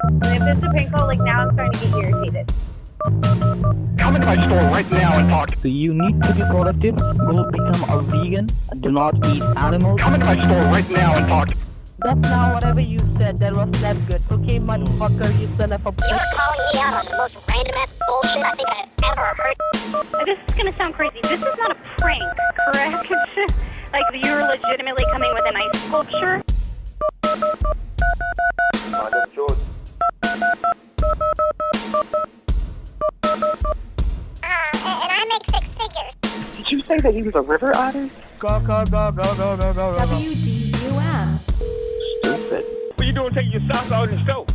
And if it's a pinko, like now I'm starting to get irritated. Come into my store right now and talk. So you need to be productive. Go become a vegan. Do not eat animals. Come into my store right now and talk. That's not whatever you said. That was not good. Okay, motherfucker, you son of a bitch. You're calling me out on the most random ass bullshit I think I've ever heard. This is gonna sound crazy. This is not a prank, correct? Like you're legitimately coming with an ice sculpture? Mother chode. And I make 6 figures. Did you say that he was a river otter? Go. WDUM. Stupid. What you doing taking your socks out in the stove?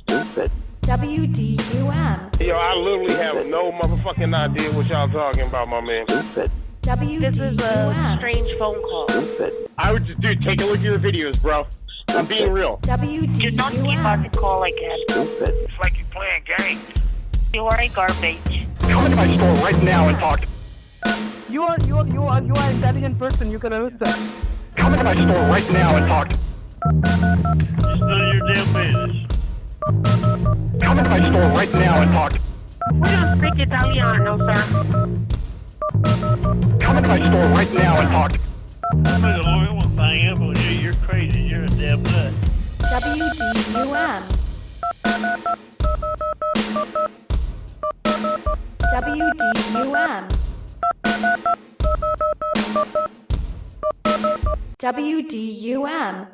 Stupid. WDUM. Yo, I literally have no motherfucking idea what y'all talking about, my man. Stupid. WDUM. This is a strange phone call. Stupid. I would just, dude, take a look at your videos, bro. I'm being real. WDUM. Do not keep on the call again. Stupid. It's like you playing games. You are a garbage. Come into my store right now and talk. You are an intelligent person. You can understand. Come into my store right now and talk. It's none of your damn business. Come into my store right now and talk. We don't speak Italiano, sir. Come into my store right now and talk. I'm the only one thing up on you. You're crazy. You're a damn nut. WDUM. WDUM. WDUM.